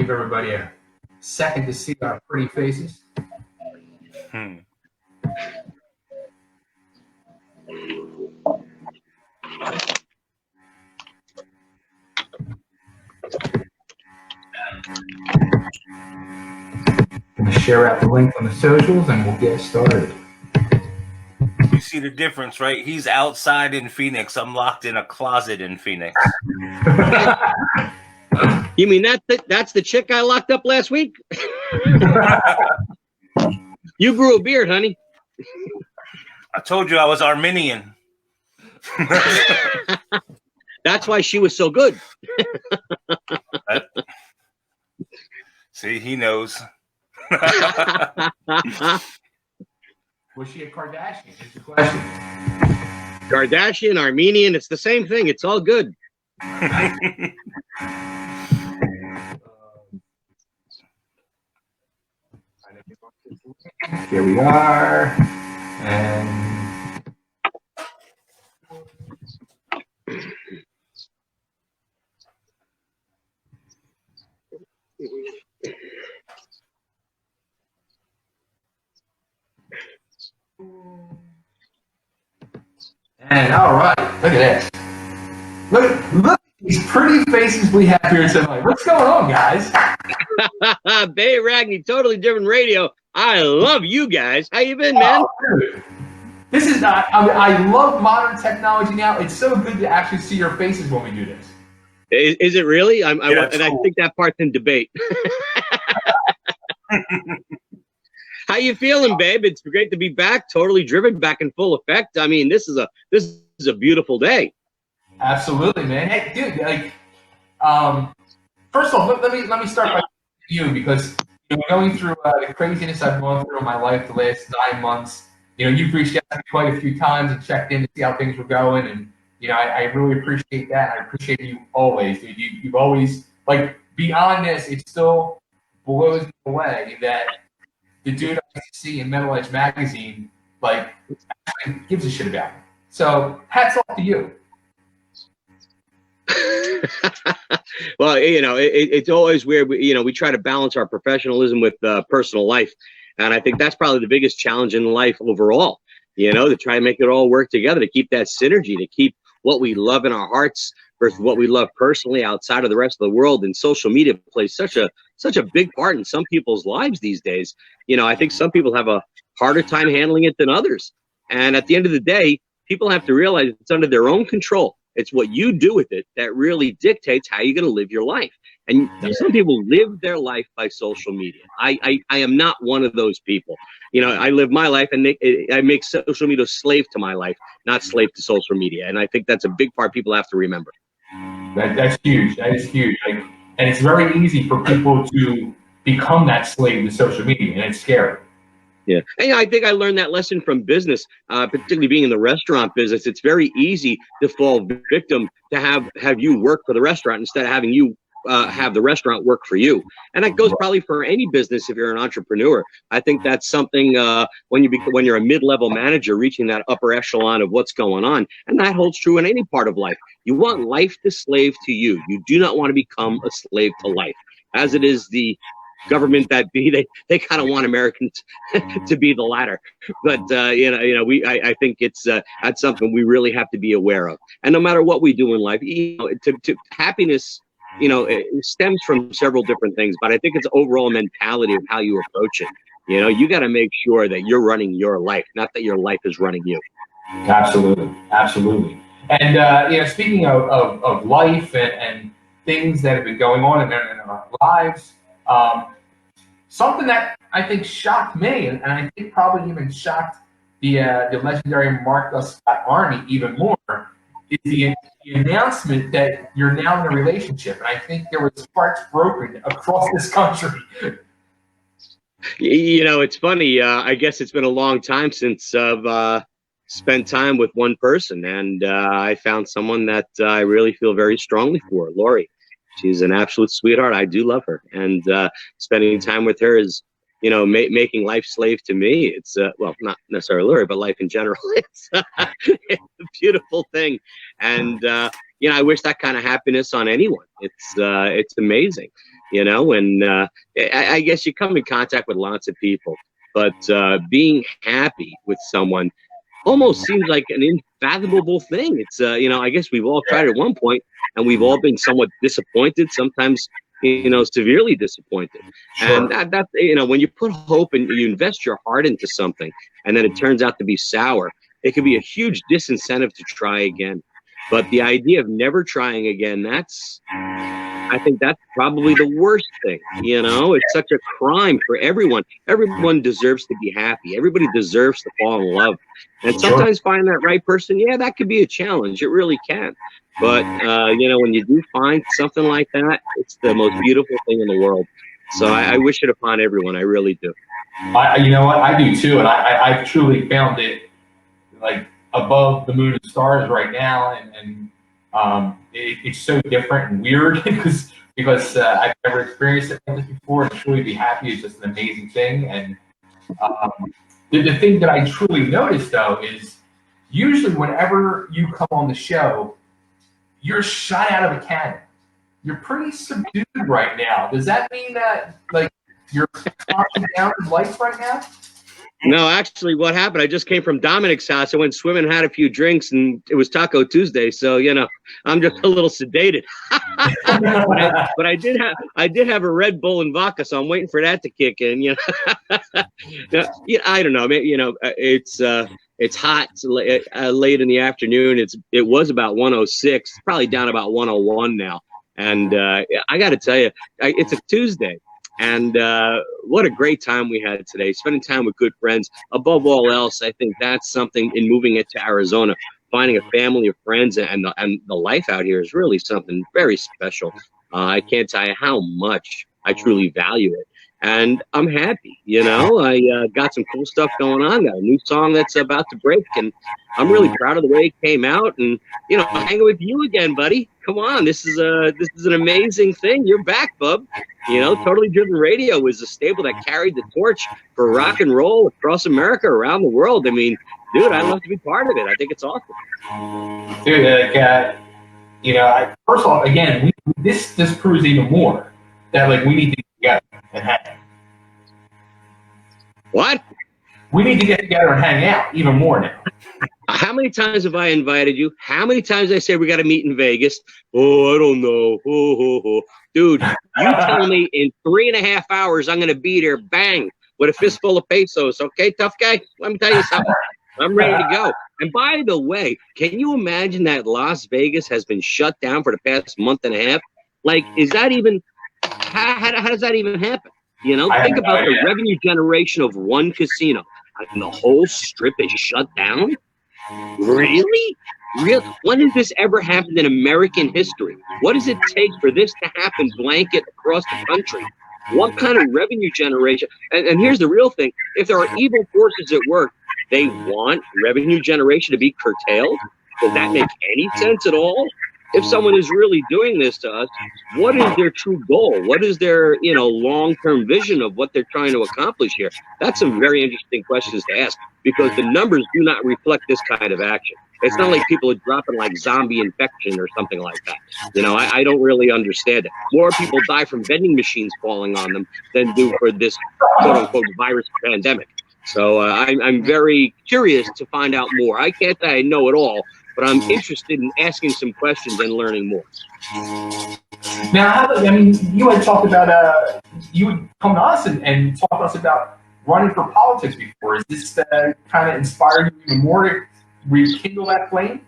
give everybody a second to see our pretty faces. I'm going to share out the link on the socials and we'll get started. You see the difference, right? He's outside in Phoenix. I'm locked in a closet in Phoenix. You mean that's the chick I locked up last week? You grew a beard, honey. I told you I was Armenian. That's why she was so good. See, he knows. Was she a Kardashian? Is the question. Kardashian, Armenian, it's the same thing. It's all good. Here we are. And all right, look at this. Look at these pretty faces we have here tonight. What's going on, guys? Bay Ragni, totally different radio. I love you guys. How you been, man? Dude. This is not. I love modern technology now. It's so good to actually see your faces when we do this. Is it really? Yeah, and cool. I think that part's in debate. How you feeling, babe? It's great to be back, totally driven, back in full effect. I mean, this is a beautiful day. Absolutely, man. Hey, dude, like, first of all, let me start by you because going through the craziness I've gone through in my life the last 9 months. You've reached out to me quite a few times and checked in to see how things were going, and I really appreciate that. I appreciate you always, dude. You've always, like, beyond this, it still blows me away that the dude I used to see in Metal Edge magazine, like, actually gives a shit about me. So hats off to you. Well, it's always weird. We try to balance our professionalism with personal life. And I think that's probably the biggest challenge in life overall, to try and make it all work together, to keep that synergy, to keep what we love in our hearts versus what we love personally outside of the rest of the world. And social media plays such a big part in some people's lives these days. I think some people have a harder time handling it than others. And at the end of the day, people have to realize it's under their own control. It's what you do with it that really dictates how you're going to live your life. And some people live their life by social media. I am not one of those people. I live my life and I make social media slave to my life, not slave to social media. And I think that's a big part people have to remember. That's huge. That is huge. And it's very easy for people to become that slave to social media, and it's scary. Yeah, and I think I learned that lesson from business, particularly being in the restaurant business. It's very easy to fall victim to have you work for the restaurant instead of having you have the restaurant work for you. And that goes probably for any business if you're an entrepreneur. I think that's something when you're a mid-level manager, reaching that upper echelon of what's going on. And that holds true in any part of life. You want life to slave to you. You do not want to become a slave to life. As it is the government that they kind of want Americans to be the latter, but I think that's something we really have to be aware of. And no matter what we do in life, to happiness, it stems from several different things, but I think it's overall mentality of how you approach it. You got to make sure that you're running your life, not that your life is running you. Absolutely. And speaking of life and things that have been going on in our lives. Something that I think shocked me, and I think probably even shocked the legendary Gus Scott Army even more, is the announcement that you're now in a relationship. And I think there was hearts broken across this country. It's funny. I guess it's been a long time since I've spent time with one person, and I found someone that I really feel very strongly for, Lori. She's an absolute sweetheart. I do love her, and spending time with her is, making life slave to me. It's not necessarily Lori, but life in general. It's a beautiful thing, and I wish that kind of happiness on anyone. It's amazing. you know, and I guess you come in contact with lots of people, but being happy with someone almost seems like an unfathomable thing. It's, you know, I guess we've all tried at one point, and we've all been somewhat disappointed, sometimes, you know, severely disappointed. Sure. And that, you know, when you put hope and you invest your heart into something and then it turns out to be sour, it can be a huge disincentive to try again. But the idea of never trying again, I think that's probably the worst thing. You know, it's such a crime for everyone. Everyone deserves to be happy. Everybody deserves to fall in love. And sometimes finding that right person, yeah, that could be a challenge. It really can. But, you know, when you do find something like that, it's the most beautiful thing in the world. So I wish it upon everyone. I really do. You know what? I do too. And I've truly found it like above the moon and stars right now. And it's so different and weird because I've never experienced it like this before. And truly be happy is just an amazing thing. And the thing that I truly noticed, though, is usually whenever you come on the show, you're shot out of a cannon. You're pretty subdued right now. Does that mean that, like, you're calming down the lights right now? No, actually, what happened, I just came from Dominic's house. I went swimming, had a few drinks, and it was Taco Tuesday. So, you know, I'm just a little sedated. but I did have a Red Bull and vodka, so I'm waiting for that to kick in. You know, yeah, I don't know. I mean, you know, it's hot. It's late in the afternoon. It was about 106, probably down about 101 now. And I got to tell you, it's a Tuesday. And what a great time we had today, spending time with good friends. Above all else, I think that's something in moving it to Arizona, finding a family of friends and the life out here is really something very special. I can't tell you how much I truly value it. And I'm happy, you know, I got some cool stuff going on. Got a new song that's about to break, and I'm really proud of the way it came out. And, you know, hanging with you again, buddy. Come on, this is an amazing thing. You're back, bub. You know, Totally Driven Radio was a stable that carried the torch for rock and roll across America, around the world. I mean, dude, I'd love to be part of it. I think it's awesome. Dude, you know, first of all, again, this proves even more that, like, we need to get together and hang out. What? We need to get together and hang out even more now. How many times have I invited you? How many times I say we got to meet in Vegas? Oh, I don't know. Dude, you tell me in 3.5 hours I'm going to be there, bang, with a fistful of pesos. Okay, tough guy? Let me tell you something. I'm ready to go. And by the way, can you imagine that Las Vegas has been shut down for the past month and a half? Like, is that even, how does that even happen? You know, think about the revenue generation of one casino. And the whole strip is shut down? Really? When has this ever happened in American history? What does it take for this to happen blanket across the country? What kind of revenue generation? And here's the real thing. If there are evil forces at work, they want revenue generation to be curtailed? Does that make any sense at all? If someone is really doing this to us, what is their true goal? What is their, you know, long-term vision of what they're trying to accomplish here? That's some very interesting questions to ask, because the numbers do not reflect this kind of action. It's not like people are dropping like zombie infection or something like that. You know, I don't really understand it. More people die from vending machines falling on them than do for this quote-unquote virus pandemic. So I'm very curious to find out more. I can't say I know it all, but I'm interested in asking some questions and learning more. Now, I mean, you had talked about, you would come to us and talk to us about running for politics before. Is this kind of inspired you even more to rekindle that flame?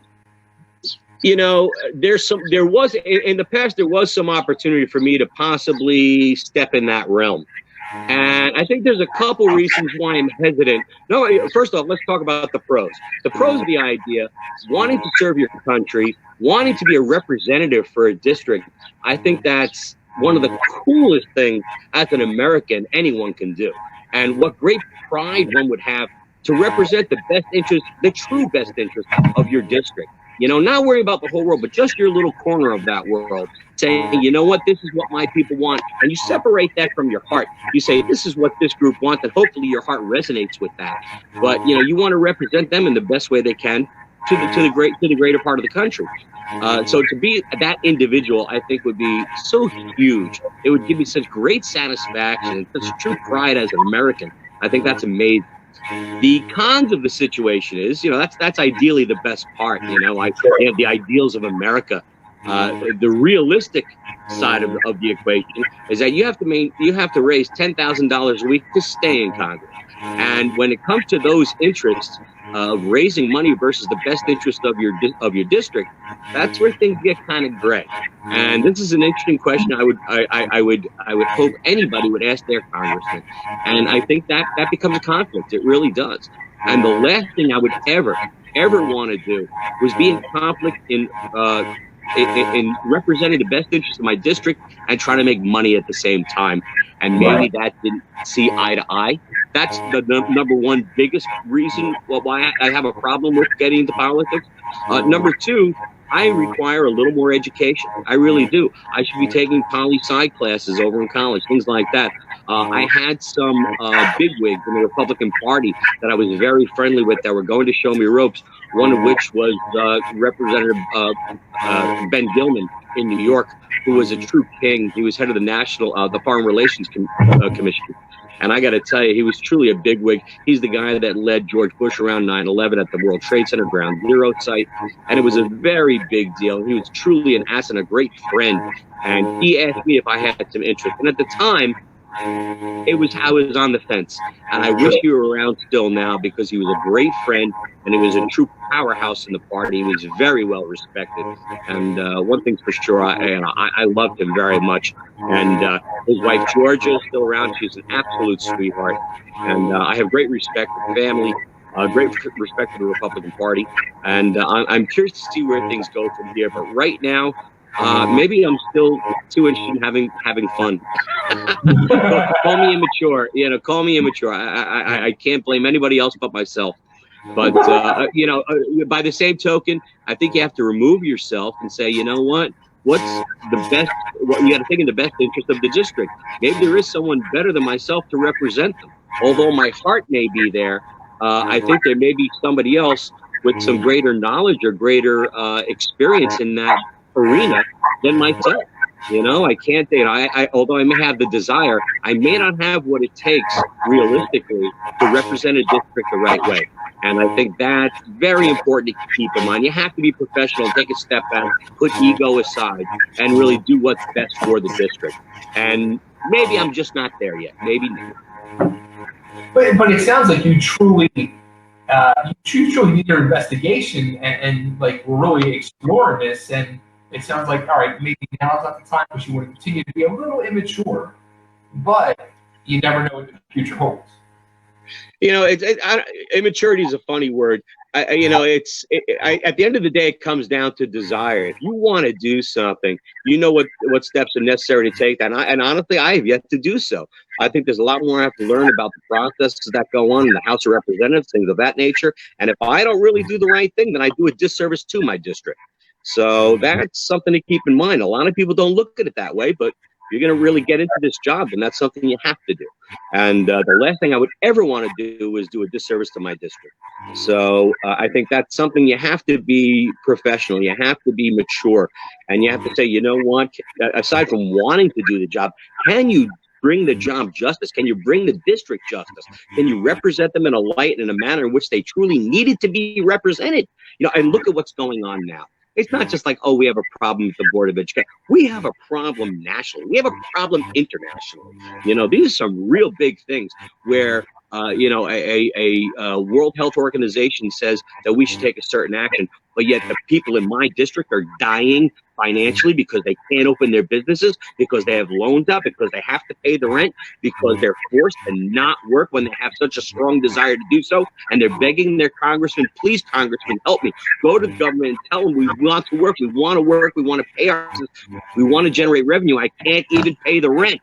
You know, there was in the past, there was some opportunity for me to possibly step in that realm. And I think there's a couple reasons why I'm hesitant. No, first off, let's talk about the pros. The pros of the idea, wanting to serve your country, wanting to be a representative for a district, I think that's one of the coolest things as an American anyone can do. And what great pride one would have to represent the best interest, the true best interest of your district. You know, not worrying about the whole world, but just your little corner of that world. Saying, you know what, this is what my people want. And you separate that from your heart. You say, this is what this group wants, and hopefully your heart resonates with that. But, you know, you want to represent them in the best way they can. to the greater part of the country. So to be that individual, I think would be so huge. It would give me such great satisfaction and such true pride as an American. I think that's amazing. The cons of the situation is, that's ideally the best part. Like they have the ideals of America. The realistic side of the equation is that you have to raise $10,000 a week to stay in Congress. And when it comes to those interests of raising money versus the best interest of your district, that's where things get kind of gray. And this is an interesting question. I would hope anybody would ask their congressman. And I think that becomes a conflict. It really does. And the last thing I would ever want to do was be in conflict in representing the best interest of my district and trying to make money at the same time. And maybe that didn't see eye to eye. That's the number one biggest reason why I have a problem with getting into politics. Number two, I require a little more education. I really do. I should be taking poli-sci classes over in college, things like that. I had some bigwigs in the Republican Party that I was very friendly with that were going to show me ropes, one of which was Representative Ben Gilman in New York, who was a true king. He was head of the Foreign Relations Commission. And I got to tell you, he was truly a bigwig. He's the guy that led George Bush around 9/11 at the World Trade Center Ground Zero site. And it was a very big deal. He was truly an ass and a great friend. And he asked me if I had some interest. And at the time, I was on the fence. And I wish he were around still now because he was a great friend and he was a true powerhouse in the party. He was very well respected. And one thing's for sure, I loved him very much. And his wife, Georgia, is still around. She's an absolute sweetheart. And I have great respect for the family, great respect for the Republican Party. And I'm curious to see where things go from here. But right now, maybe I'm still too interested in having fun. Call me immature. Call me immature. I can't blame anybody else but myself. But by the same token, I think you have to remove yourself and say, you know what? What's the best? You got to think in the best interest of the district. Maybe there is someone better than myself to represent them. Although my heart may be there, I think there may be somebody else with some greater knowledge or greater experience in that arena than myself. I can't. Although I may have the desire, I may not have what it takes realistically to represent a district the right way. And I think that's very important to keep in mind. You have to be professional, take a step back, put ego aside, and really do what's best for the district. And maybe I'm just not there yet. Maybe not. But it sounds like you truly did your investigation and like we're really exploring this. And it sounds like, all right, maybe now's not the time because you want to continue to be a little immature, but you never know what the future holds. Immaturity is a funny word. At the end of the day, it comes down to desire. If you want to do something, you know what steps are necessary to take that. And honestly, I have yet to do so. I think there's a lot more I have to learn about the processes that go on in the House of Representatives, things of that nature. And if I don't really do the right thing, then I do a disservice to my district. So that's something to keep in mind. A lot of people don't look at it that way, but you're going to really get into this job, and that's something you have to do. And the last thing I would ever want to do is do a disservice to my district. So I think that's something you have to be professional. You have to be mature. And you have to say, you know what, aside from wanting to do the job, can you bring the job justice? Can you bring the district justice? Can you represent them in a light and in a manner in which they truly needed to be represented? And look at what's going on now. It's not just like, oh, we have a problem with the Board of Education. We have a problem nationally. We have a problem internationally. These are some real big things where, a World Health Organization says that we should take a certain action, but yet the people in my district are dying financially because they can't open their businesses, because they have loans up, because they have to pay the rent, because they're forced to not work when they have such a strong desire to do so, and they're begging their congressman, please, congressman, help me. Go to the government and tell them we want to work, we want to pay our taxes, we want to generate revenue. I can't even pay the rent.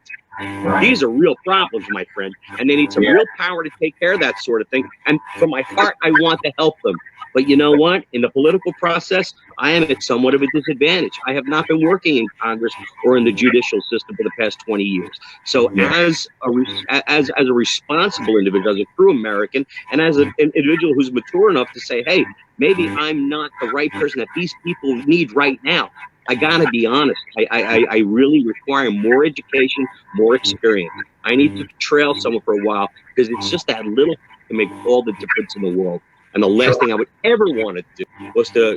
These are real problems, my friend, and they need some real power to take care of that sort of thing. And from my heart, I want to help them. But you know what? In the political process, I am at somewhat of a disadvantage. I have not been working in Congress or in the judicial system for the past 20 years. So as a responsible individual, as a true American, and as an individual who's mature enough to say, hey, maybe I'm not the right person that these people need right now. I gotta be honest. I really require more education, more experience. I need to trail someone for a while because it's just that little to make all the difference in the world. And the last thing I would ever want to do was to,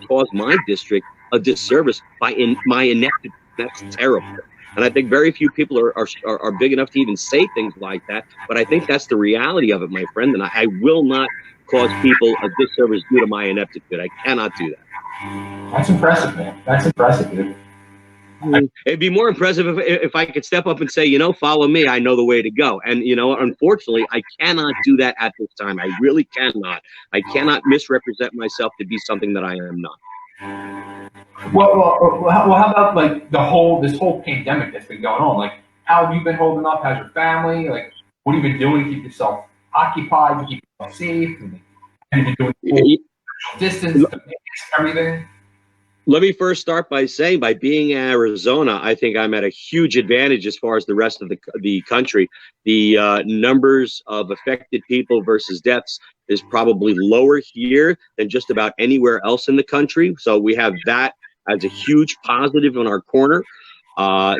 cause my district a disservice by my ineptitude. That's terrible. And I think very few people are big enough to even say things like that. But I think that's the reality of it, my friend. And I will not cause people a disservice due to my ineptitude. I cannot do that. That's impressive, man. That's impressive, dude. It'd be more impressive if I could step up and say, follow me. I know the way to go. And, unfortunately, I cannot do that at this time. I really cannot. I cannot misrepresent myself to be something that I am not. Well, how about like this whole pandemic that's been going on? Like, how have you been holding up? How's your family? Like, what have you been doing to keep yourself occupied, to keep yourself safe? Have you been doing distance, everything? Let me first start by saying, by being in Arizona, I think I'm at a huge advantage as far as the rest of the country. The numbers of affected people versus deaths is probably lower here than just about anywhere else in the country. So we have that as a huge positive in our corner.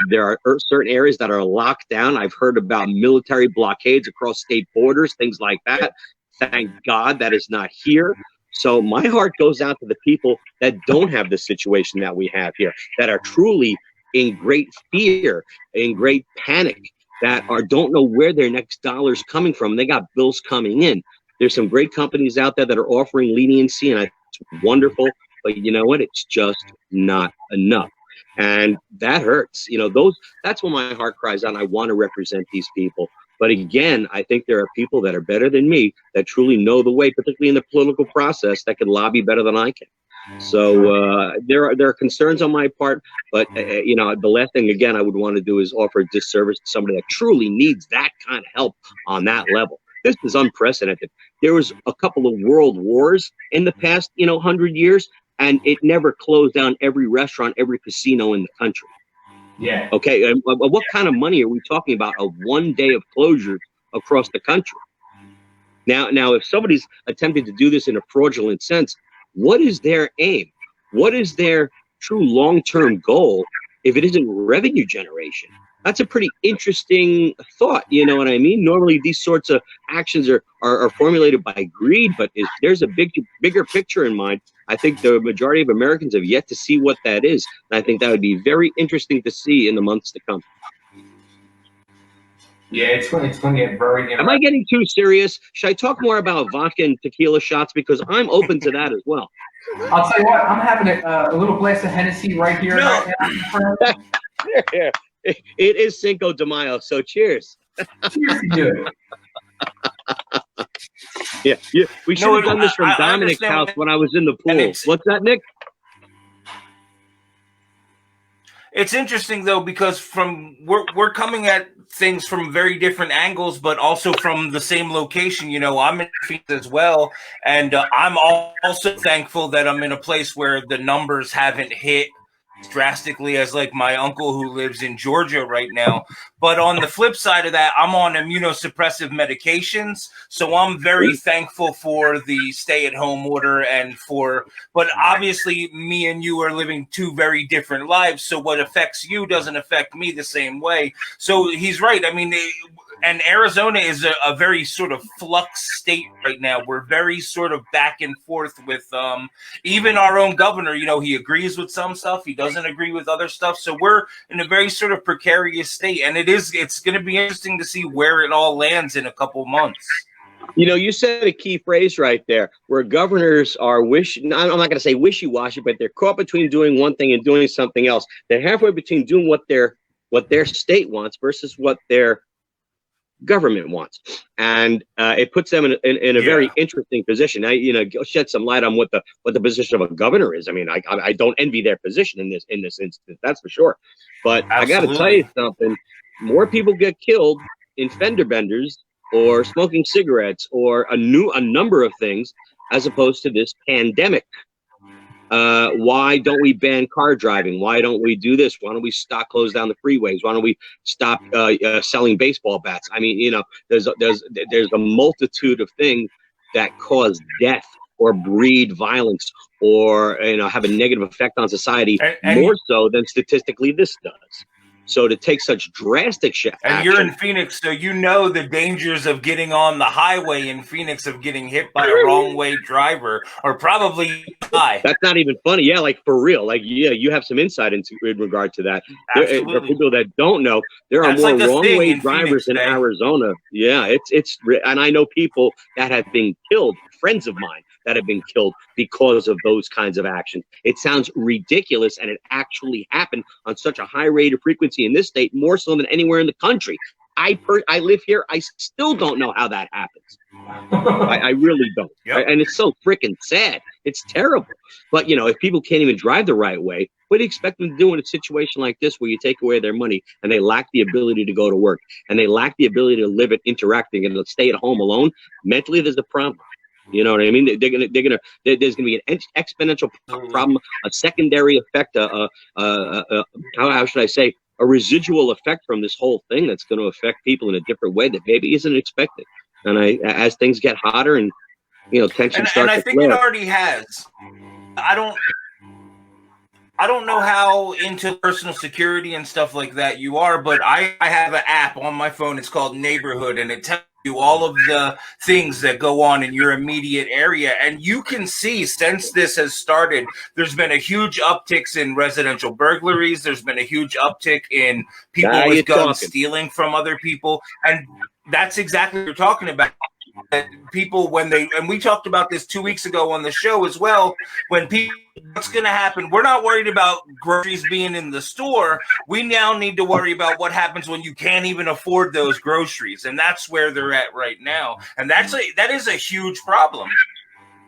There are certain areas that are locked down. I've heard about military blockades across state borders, things like that. Thank God that is not here. So my heart goes out to the people that don't have the situation that we have here, that are truly in great fear, in great panic, that don't know where their next dollar's coming from. They got bills coming in. There's some great companies out there that are offering leniency, and it's wonderful. But you know what? It's just not enough. And that hurts. That's when my heart cries out. I want to represent these people. But again, I think there are people that are better than me that truly know the way, particularly in the political process, that can lobby better than I can. So there are concerns on my part, but the last thing again I would want to do is offer a disservice to somebody that truly needs that kind of help on that level. This is unprecedented. There was a couple of world wars in the past, 100 years, and it never closed down every restaurant, every casino in the country. Yeah. Okay. And what kind of money are we talking about of 1 day of closure across the country? Now, if somebody's attempting to do this in a fraudulent sense, what is their aim? What is their true long-term goal if it isn't revenue generation? That's a pretty interesting thought. You know what I mean? Normally, these sorts of actions are formulated by greed, but there's a bigger picture in mind. I think the majority of Americans have yet to see what that is. And I think that would be very interesting to see in the months to come. Yeah, it's going to get very interesting. Am I getting too serious? Should I talk more about vodka and tequila shots? Because I'm open to that as well. I'll tell you what, I'm having a little glass of Hennessy right here. No. Right now. It is Cinco de Mayo, so cheers. Cheers to you. Yeah. We should have done this from Dominic's house when I was in the pool. What's that, Nick? It's interesting though, because we're coming at things from very different angles, but also from the same location. I'm in Phoenix as well, and I'm also thankful that I'm in a place where the numbers haven't hit drastically as like my uncle who lives in Georgia right now. But on the flip side of that, I'm on immunosuppressive medications, so I'm very thankful for the stay-at-home order but obviously me and you are living two very different lives, so what affects you doesn't affect me the same way. So he's right. I mean, and Arizona is a very sort of flux state right now. We're very sort of back and forth with even our own governor. He agrees with some stuff, he doesn't agree with other stuff. So we're in a very sort of precarious state, and it's going to be interesting to see where it all lands in a couple months. You said a key phrase right there, where governors are I'm not going to say wishy-washy, but they're caught between doing one thing and doing something else. They're halfway between doing what their state wants versus what their government wants, and it puts them in a very interesting position. Now, shed some light on what the position of a governor is. I mean, I don't envy their position in this instance, that's for sure. But absolutely. I got to tell you something: more people get killed in fender benders or smoking cigarettes or a number of things as opposed to this pandemic. Why don't we ban car driving? Why don't we do this? Why don't we close down the freeways? Why don't we stop selling baseball bats? I mean, there's a multitude of things that cause death or breed violence or have a negative effect on society more so than statistically this does. So to take such drastic action. And you're in Phoenix, so you know the dangers of getting on the highway in Phoenix of getting hit by a wrong way driver or probably die. That's not even funny. Yeah, like for real. Like, yeah, you have some insight in regard to that. For people that don't know, there are more wrong way drivers in Arizona. Yeah, it's and I know people that have been killed, friends of mine that have been killed because of those kinds of actions. It sounds ridiculous, and it actually happened on such a high rate of frequency in this state, more so than anywhere in the country. I live here. I still don't know how that happens. I really don't. Yep. And it's so freaking sad. It's terrible. But, if people can't even drive the right way, what do you expect them to do in a situation like this where you take away their money and they lack the ability to go to work and they lack the ability to live it interacting and to stay at home alone? Mentally, there's a problem. You know what I mean? There's gonna be an exponential problem, a secondary effect, how should I say, a residual effect from this whole thing that's going to affect people in a different way that maybe isn't expected. And as things get hotter and tension starts to flare. And I think it already has. I don't know how into personal security and stuff like that you are, but I have an app on my phone. It's called Neighborhood, and it tells you all of the things that go on in your immediate area. And you can see since this has started, there's been a huge uptick in residential burglaries. There's been a huge uptick in people with guns stealing from other people. And that's exactly what you're talking about. That people, and we talked about this 2 weeks ago on the show as well, when people, what's going to happen? We're not worried about groceries being in the store. We now need to worry about what happens when you can't even afford those groceries. And that's where they're at right now. And that is a huge problem.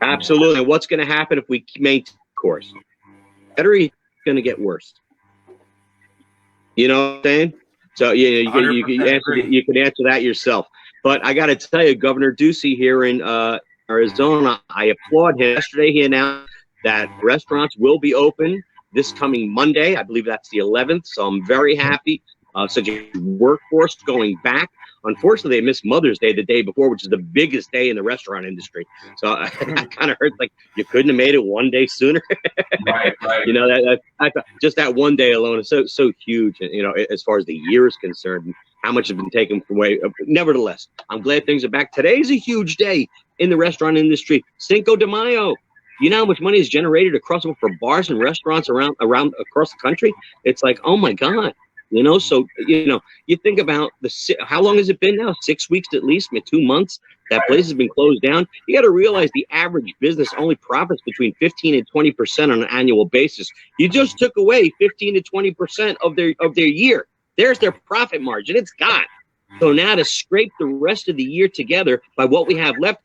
Absolutely. What's going to happen if we maintain course? It's going to get worse. You know what I'm saying? So you can answer that yourself. But I got to tell you, Governor Ducey here in Arizona, I applaud him. Yesterday, he announced that restaurants will be open this coming Monday. I believe that's the 11th. So I'm very happy. Such a workforce going back. Unfortunately, they missed Mother's Day the day before, which is the biggest day in the restaurant industry. So I kind of heard like you couldn't have made it one day sooner. Right. I just that one day alone is so huge. As far as the year is concerned, and how much has been taken away. Nevertheless, I'm glad things are back. Today's a huge day in the restaurant industry. Cinco de Mayo. You know how much money is generated across for bars and restaurants around across the country? It's like, oh my God. So, you think about how long has it been now? 6 weeks at least, 2 months that place has been closed down. You got to realize the average business only profits between 15 and 20% on an annual basis. You just took away 15 to 20% of their year. There's their profit margin. It's gone. So now to scrape the rest of the year together by what we have left,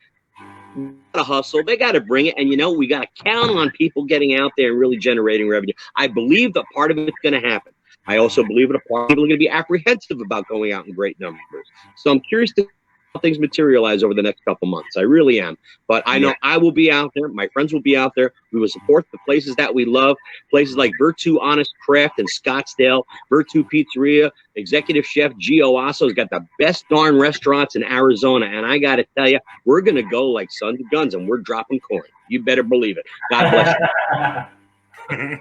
to hustle. They got to bring it. And, we got to count on people getting out there and really generating revenue. I believe that part of it's going to happen. I also believe that a part of people are going to be apprehensive about going out in great numbers. So I'm curious to see how things materialize over the next couple months. I really am. But I know I will be out there. My friends will be out there. We will support the places that we love. Places like Virtue Honest Craft in Scottsdale, Virtue Pizzeria, Executive Chef Gio Osso's got the best darn restaurants in Arizona. And I got to tell you, we're going to go like sons of guns and we're dropping coin. You better believe it. God bless you.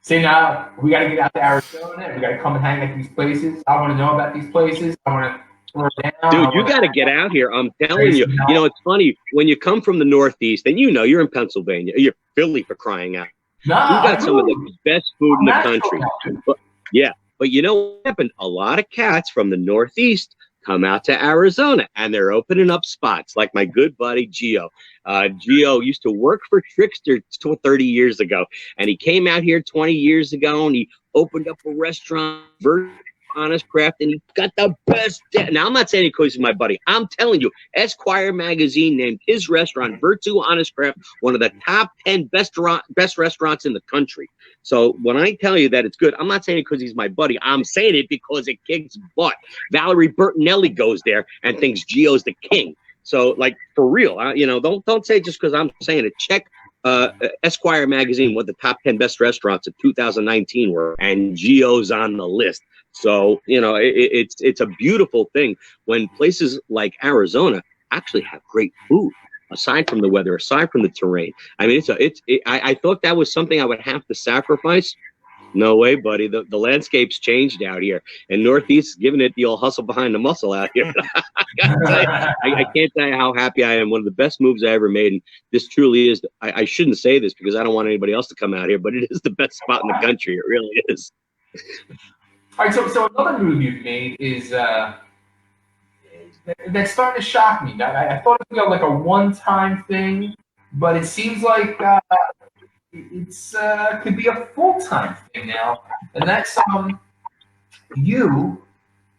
See, now we got to get out to Arizona. We got to come and hang at these places. I want to know about these places. I want to tour down. Dude, you got to get out here. I'm telling you. It's funny when you come from the Northeast, and you're in Pennsylvania. You're Philly for crying out. We've got some of the best food in the country. But you know what happened? A lot of cats from the Northeast come out to Arizona, and they're opening up spots like my good buddy Gio. Gio used to work for Trixter 30 years ago, and he came out here 20 years ago, and he opened up a restaurant, Virtue Honest Craft, and he got the best. Now, I'm not saying it because he's my buddy. I'm telling you, Esquire magazine named his restaurant, Virtue Honest Craft, one of the top 10 best restaurants in the country. So when I tell you that it's good, I'm not saying it because he's my buddy. I'm saying it because it kicks butt. Valerie Bertinelli goes there and thinks Gio's the king. So, like, for real, don't say just because I'm saying it. Check Esquire magazine what the top 10 best restaurants of 2019 were, and Geo's on the list. So, it's a beautiful thing when places like Arizona actually have great food, aside from the weather, aside from the terrain. I mean, I thought that was something I would have to sacrifice. No way, buddy. The landscape's changed out here, and Northeast is giving it the old hustle behind the muscle out here. I can't tell you how happy I am. One of the best moves I ever made, and this truly is. I shouldn't say this because I don't want anybody else to come out here, but it is the best spot in the country. It really is. All right, so another move you've made is that's starting to shock me. I thought it was like a one-time thing, but it seems like it's could be a full-time thing now, and that's you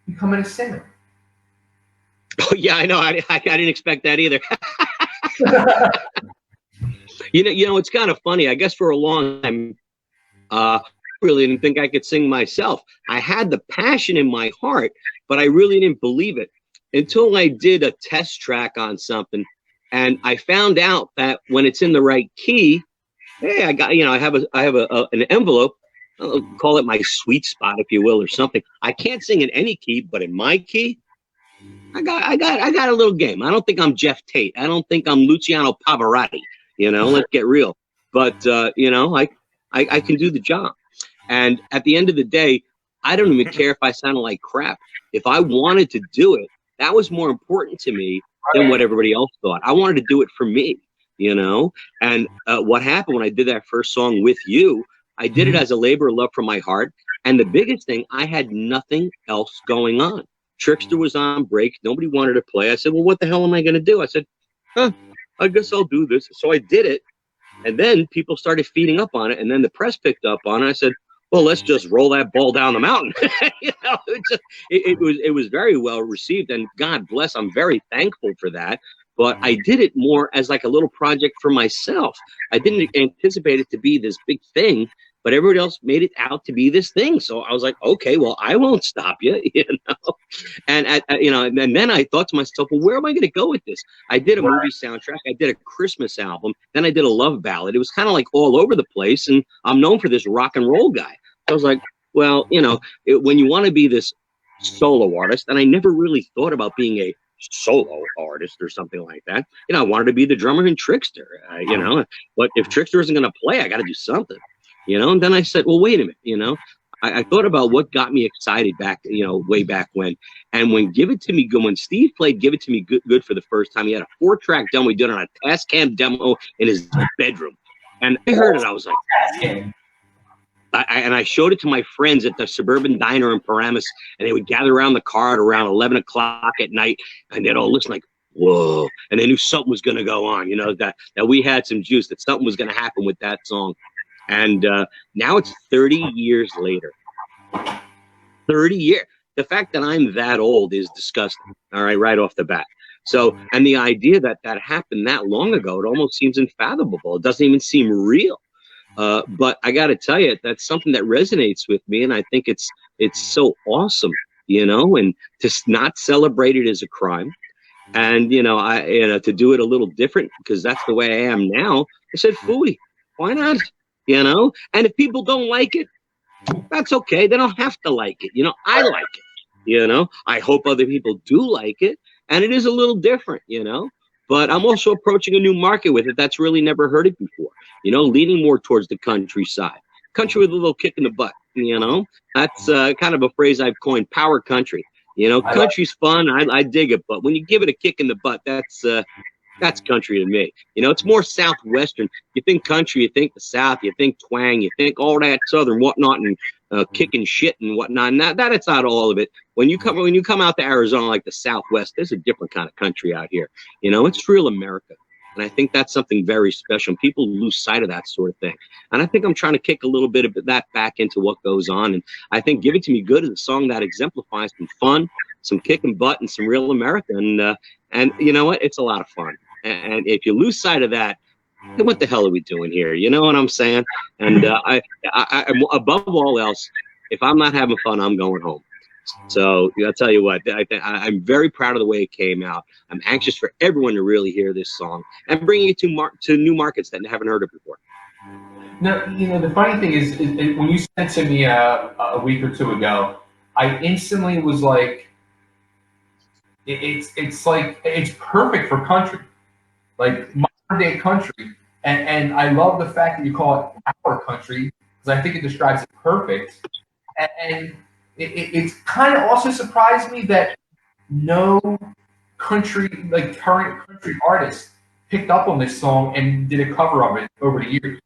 becoming a singer. Oh yeah, I know. I didn't expect that either. It's kind of funny. I guess for a long time, I really didn't think I could sing myself. I had the passion in my heart, but I really didn't believe it until I did a test track on something, and I found out that when it's in the right key, hey, I have an envelope. I'll call it my sweet spot, if you will, or something. I can't sing in any key, but in my key, I got a little game. I don't think I'm Jeff Tate. I don't think I'm Luciano Pavarotti. Let's get real. But I can do the job. And at the end of the day, I don't even care if I sounded like crap. If I wanted to do it, that was more important to me than what everybody else thought. I wanted to do it for me, And what happened when I did that first song with you, I did it as a labor of love from my heart. And the biggest thing, I had nothing else going on. Trixter was on break. Nobody wanted to play. I said, well, what the hell am I going to do? I said, I guess I'll do this. So I did it. And then people started feeding up on it. And then the press picked up on it. I said, well, let's just roll that ball down the mountain. It was very well received. And God bless, I'm very thankful for that. But I did it more as like a little project for myself. I didn't anticipate it to be this big thing, but everybody else made it out to be this thing. So I was like, okay, well, I won't stop you, And and then I thought to myself, well, where am I going to go with this? I did a movie soundtrack, I did a Christmas album, then I did a love ballad. It was kind of like all over the place, and I'm known for this rock and roll guy. So I was like, well, when you want to be this solo artist, and I never really thought about being a solo artist or something like that. I wanted to be the drummer in Trixter, but if Trixter isn't going to play, I got to do something. And then I said, well, wait a minute, I thought about what got me excited back, way back when. And when Give It To Me Good, when Steve played Give It To Me Good for the first time, he had a 4-track demo. We did it on a Tascam demo in his bedroom. And I heard it. I was like, I showed it to my friends at the Suburban Diner in Paramus, and they would gather around the car at around 11 o'clock at night, and they'd all listen like, whoa. And they knew something was going to go on, that we had some juice, that something was going to happen with that song. And now it's 30 years later. 30 years. The fact that I'm that old is disgusting, all right off the bat. So, and the idea that that happened that long ago, it almost seems unfathomable. It doesn't even seem real. But I got to tell you, that's something that resonates with me. And I think it's so awesome, and to not celebrate it as a crime. And, to do it a little different, because that's the way I am now. I said, phooey, why not? And if people don't like it, that's okay. They don't have to like it. I like it. I hope other people do like it. And it is a little different, but I'm also approaching a new market with it that's really never heard it before, leaning more towards the countryside, country with a little kick in the butt. That's kind of a phrase I've coined, power country. Country's fun. I dig it. But when you give it a kick in the butt, that's country to me. It's more Southwestern. You think country, you think the South, you think twang, you think all that Southern whatnot, and kicking shit and whatnot. And that's not all of it. When you come out to Arizona, like the Southwest, there's a different kind of country out here. It's real America. And I think that's something very special. And people lose sight of that sort of thing. And I think I'm trying to kick a little bit of that back into what goes on. And I think Give It To Me Good is a song that exemplifies some fun, some kicking butt, and some real America. And you know what? It's a lot of fun. And if you lose sight of that, then what the hell are we doing here? You know what I'm saying? And I above all else, if I'm not having fun, I'm going home. So I'll tell you what, I'm very proud of the way it came out. I'm anxious for everyone to really hear this song and bringing it to new markets that haven't heard it before. No, the funny thing is when you sent it to me a week or two ago, I instantly was like, it's like it's perfect for country, like modern day country, and I love the fact that you call it our country because I think it describes it perfect, and it's kind of also surprised me that no country, like current country artists, picked up on this song and did a cover of it over the years.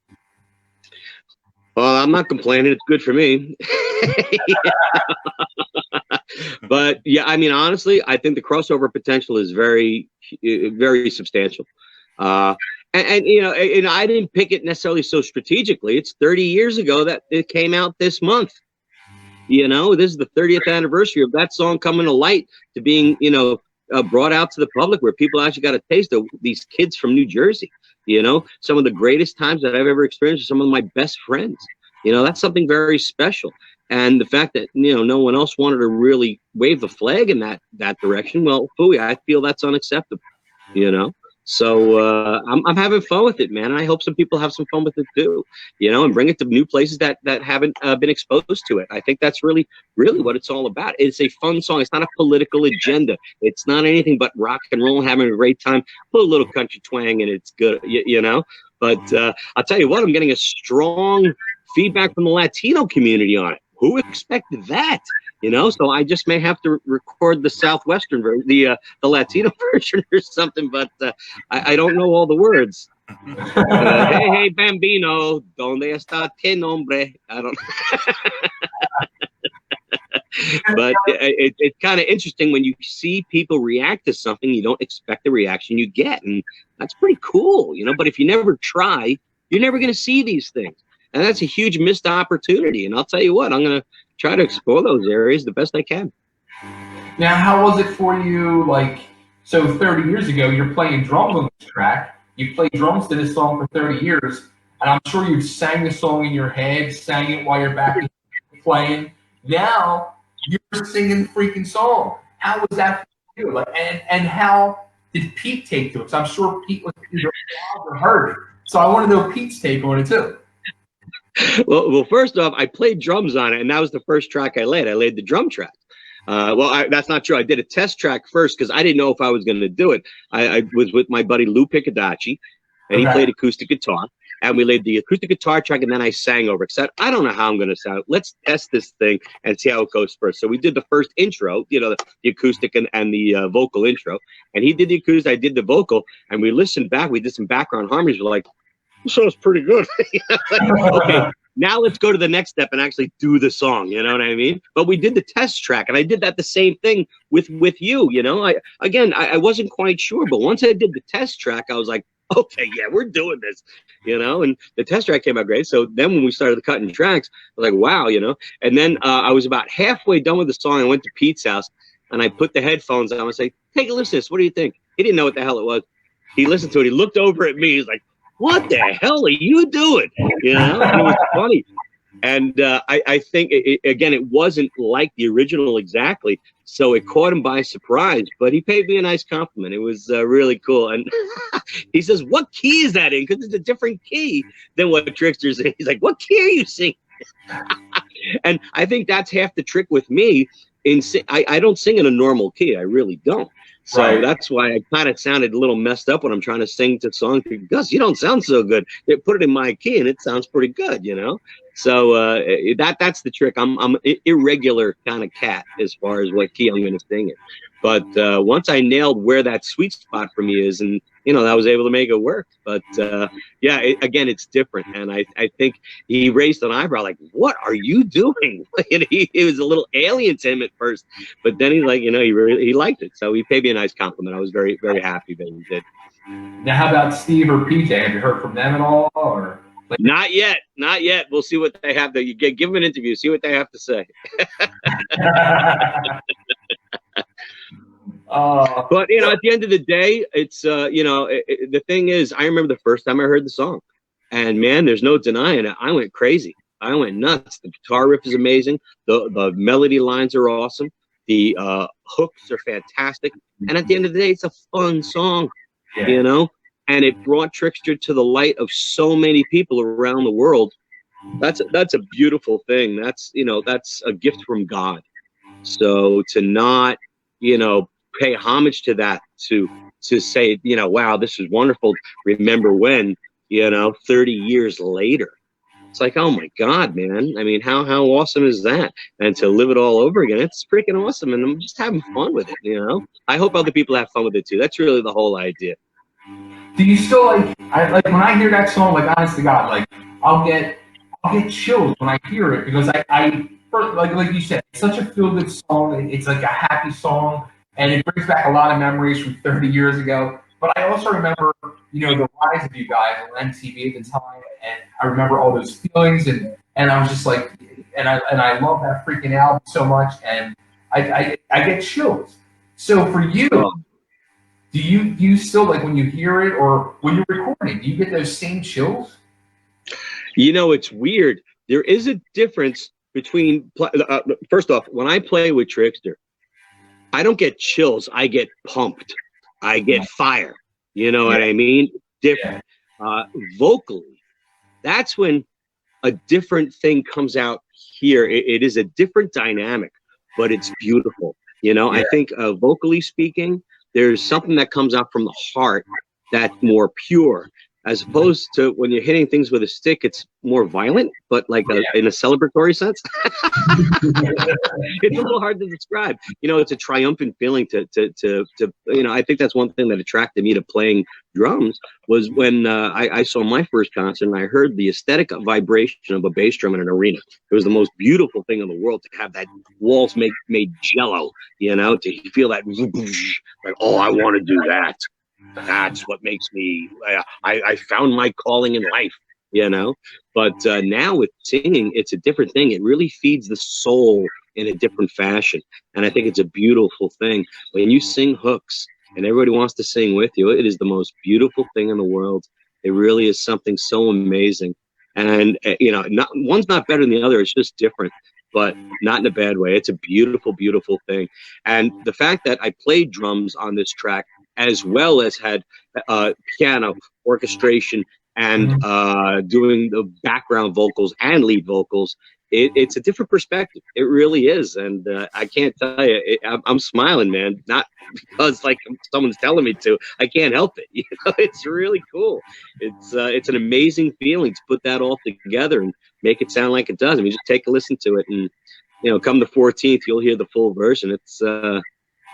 Well, I'm not complaining. It's good for me. But yeah, I mean, honestly, I think the crossover potential is very, very substantial. And I didn't pick it necessarily so strategically. It's 30 years ago that it came out this month. This is the 30th anniversary of that song coming to light, to being, brought out to the public, where people actually got a taste of these kids from New Jersey. Some of the greatest times that I've ever experienced with some of my best friends. That's something very special. And the fact that, no one else wanted to really wave the flag in that direction, well, phooey, I feel that's unacceptable, So I'm having fun with it, man. And I hope some people have some fun with it too, and bring it to new places that haven't been exposed to it. I think that's really, really what it's all about. It's a fun song. It's not a political agenda. It's not anything but rock and roll, having a great time. Put a little country twang and it's good, But I'll tell you what, I'm getting a strong feedback from the Latino community on it. Who expected that? So I just may have to record the Southwestern version, the Latino version or something, but I don't know all the words. Hey, bambino, ¿dónde está tu nombre? I don't But it's kind of interesting when you see people react to something, you don't expect the reaction you get. And that's pretty cool, But if you never try, you're never going to see these things. And that's a huge missed opportunity. And I'll tell you what, I'm going to try to explore those areas the best I can. Now, how was it for you? So 30 years ago, you're playing drums on this track. You played drums to this song for 30 years. And I'm sure you've sang the song in your head, sang it while you're back playing. Now, you're singing the freaking song. How was that for you? And how did Pete take to it? Because I'm sure Pete was either involved or heard it. So I want to know Pete's take on it, too. Well, first off, I played drums on it, and that was the first track I laid. I laid the drum track. That's not true. I did a test track first because I didn't know if I was going to do it. I was with my buddy Lou Piccadacci, and he played acoustic guitar, and we laid the acoustic guitar track, and then I sang over it. I don't know how I'm going to sound. Let's test this thing and see how it goes first. So we did the first intro, the acoustic and the vocal intro, and he did the acoustic, I did the vocal, and we listened back. We did some background harmonies. We're like, this song's pretty good. Okay, now let's go to the next step and actually do the song. You know what I mean? But we did the test track, and I did that the same thing with you. I wasn't quite sure, but once I did the test track, I was like, okay, yeah, we're doing this. And the test track came out great. So then when we started cutting tracks, I was like, wow, And then I was about halfway done with the song. I went to Pete's house, and I put the headphones on. I was like, take a listen to this. What do you think? He didn't know what the hell it was. He listened to it. He looked over at me. He's like, what the hell are you doing? It was funny. And I think, it wasn't like the original exactly. So it caught him by surprise. But he paid me a nice compliment. It was really cool. And he says, what key is that in? Because it's a different key than what Trixter's in. He's like, what key are you singing? And I think that's half the trick with me. I don't sing in a normal key. I really don't. So that's why I kind of sounded a little messed up when I'm trying to sing to songs. Gus, you don't sound so good. They put it in my key and it sounds pretty good, So that's the trick. I'm an irregular kind of cat as far as what key I'm going to sing it. But once I nailed where that sweet spot for me is, and I was able to make it work. But again, it's different. And I think he raised an eyebrow, like, "What are you doing?" He was a little alien to him at first, but then he's like, he liked it. So he paid me a nice compliment. I was very, very happy that he did. Now, how about Steve or PJ? Have you heard from them at all, or? Not yet. We'll see what they have to give them an interview. See what they have to say. But at the end of the day, it's the thing is, I remember the first time I heard the song, and man, there's no denying it. I went crazy. I went nuts. The guitar riff is amazing. The melody lines are awesome. The hooks are fantastic. And at the end of the day, it's a fun song, you know? And it brought Trixter to the light of so many people around the world. That's a beautiful thing. That's, you know, that's a gift from God. So to not, you know, pay homage to that, to say, you know, wow, this is wonderful. Remember when, you know, 30 years later. It's like, oh my God, man. I mean, how awesome is that? And to live it all over again, it's freaking awesome. And I'm just having fun with it, you know? I hope other people have fun with it too. That's really the whole idea. Do you still like when I hear that song, like, honest to God, like I'll get chills when I hear it, because I like you said, it's such a feel-good song. It's like a happy song, and it brings back a lot of memories from 30 years ago. But I also remember, you know, the rise of you guys on MTV at the time, and I remember all those feelings, and I was just like, and I love that freaking album so much, and I get chills. So for you, do you still, like, when you hear it or when you're recording, do you get those same chills? You know, it's weird. There is a difference between, first off, when I play with Trixter, I don't get chills. I get pumped. I get fire. You know what I mean? Different. Vocally, that's when a different thing comes out here. It is a different dynamic, but it's beautiful. You know, I think vocally speaking, there's something that comes out from the heart that's more pure, as opposed to when you're hitting things with a stick, it's more violent, but like in a celebratory sense. It's a little hard to describe. You know, it's a triumphant feeling to you know, I think that's one thing that attracted me to playing drums was when I saw my first concert and I heard the aesthetic vibration of a bass drum in an arena. It was the most beautiful thing in the world to have that walls made jello, you know, to feel that, like, oh, I want to do that. That's what makes me, I found my calling in life, you know. But now with singing, it's a different thing. It really feeds the soul in a different fashion. And I think it's a beautiful thing. When you sing hooks and everybody wants to sing with you, it is the most beautiful thing in the world. It really is something so amazing. And, you know, one's not better than the other. It's just different, but not in a bad way. It's a beautiful, beautiful thing. And the fact that I played drums on this track, as well as had piano, orchestration, and doing the background vocals and lead vocals, it's a different perspective. It really is. And I can't tell you, I'm smiling, man, not because like someone's telling me to. I can't help it. You know, it's really cool. It's an amazing feeling to put that all together and make it sound like it does. I mean, just take a listen to it, and, you know, come the 14th, you'll hear the full version.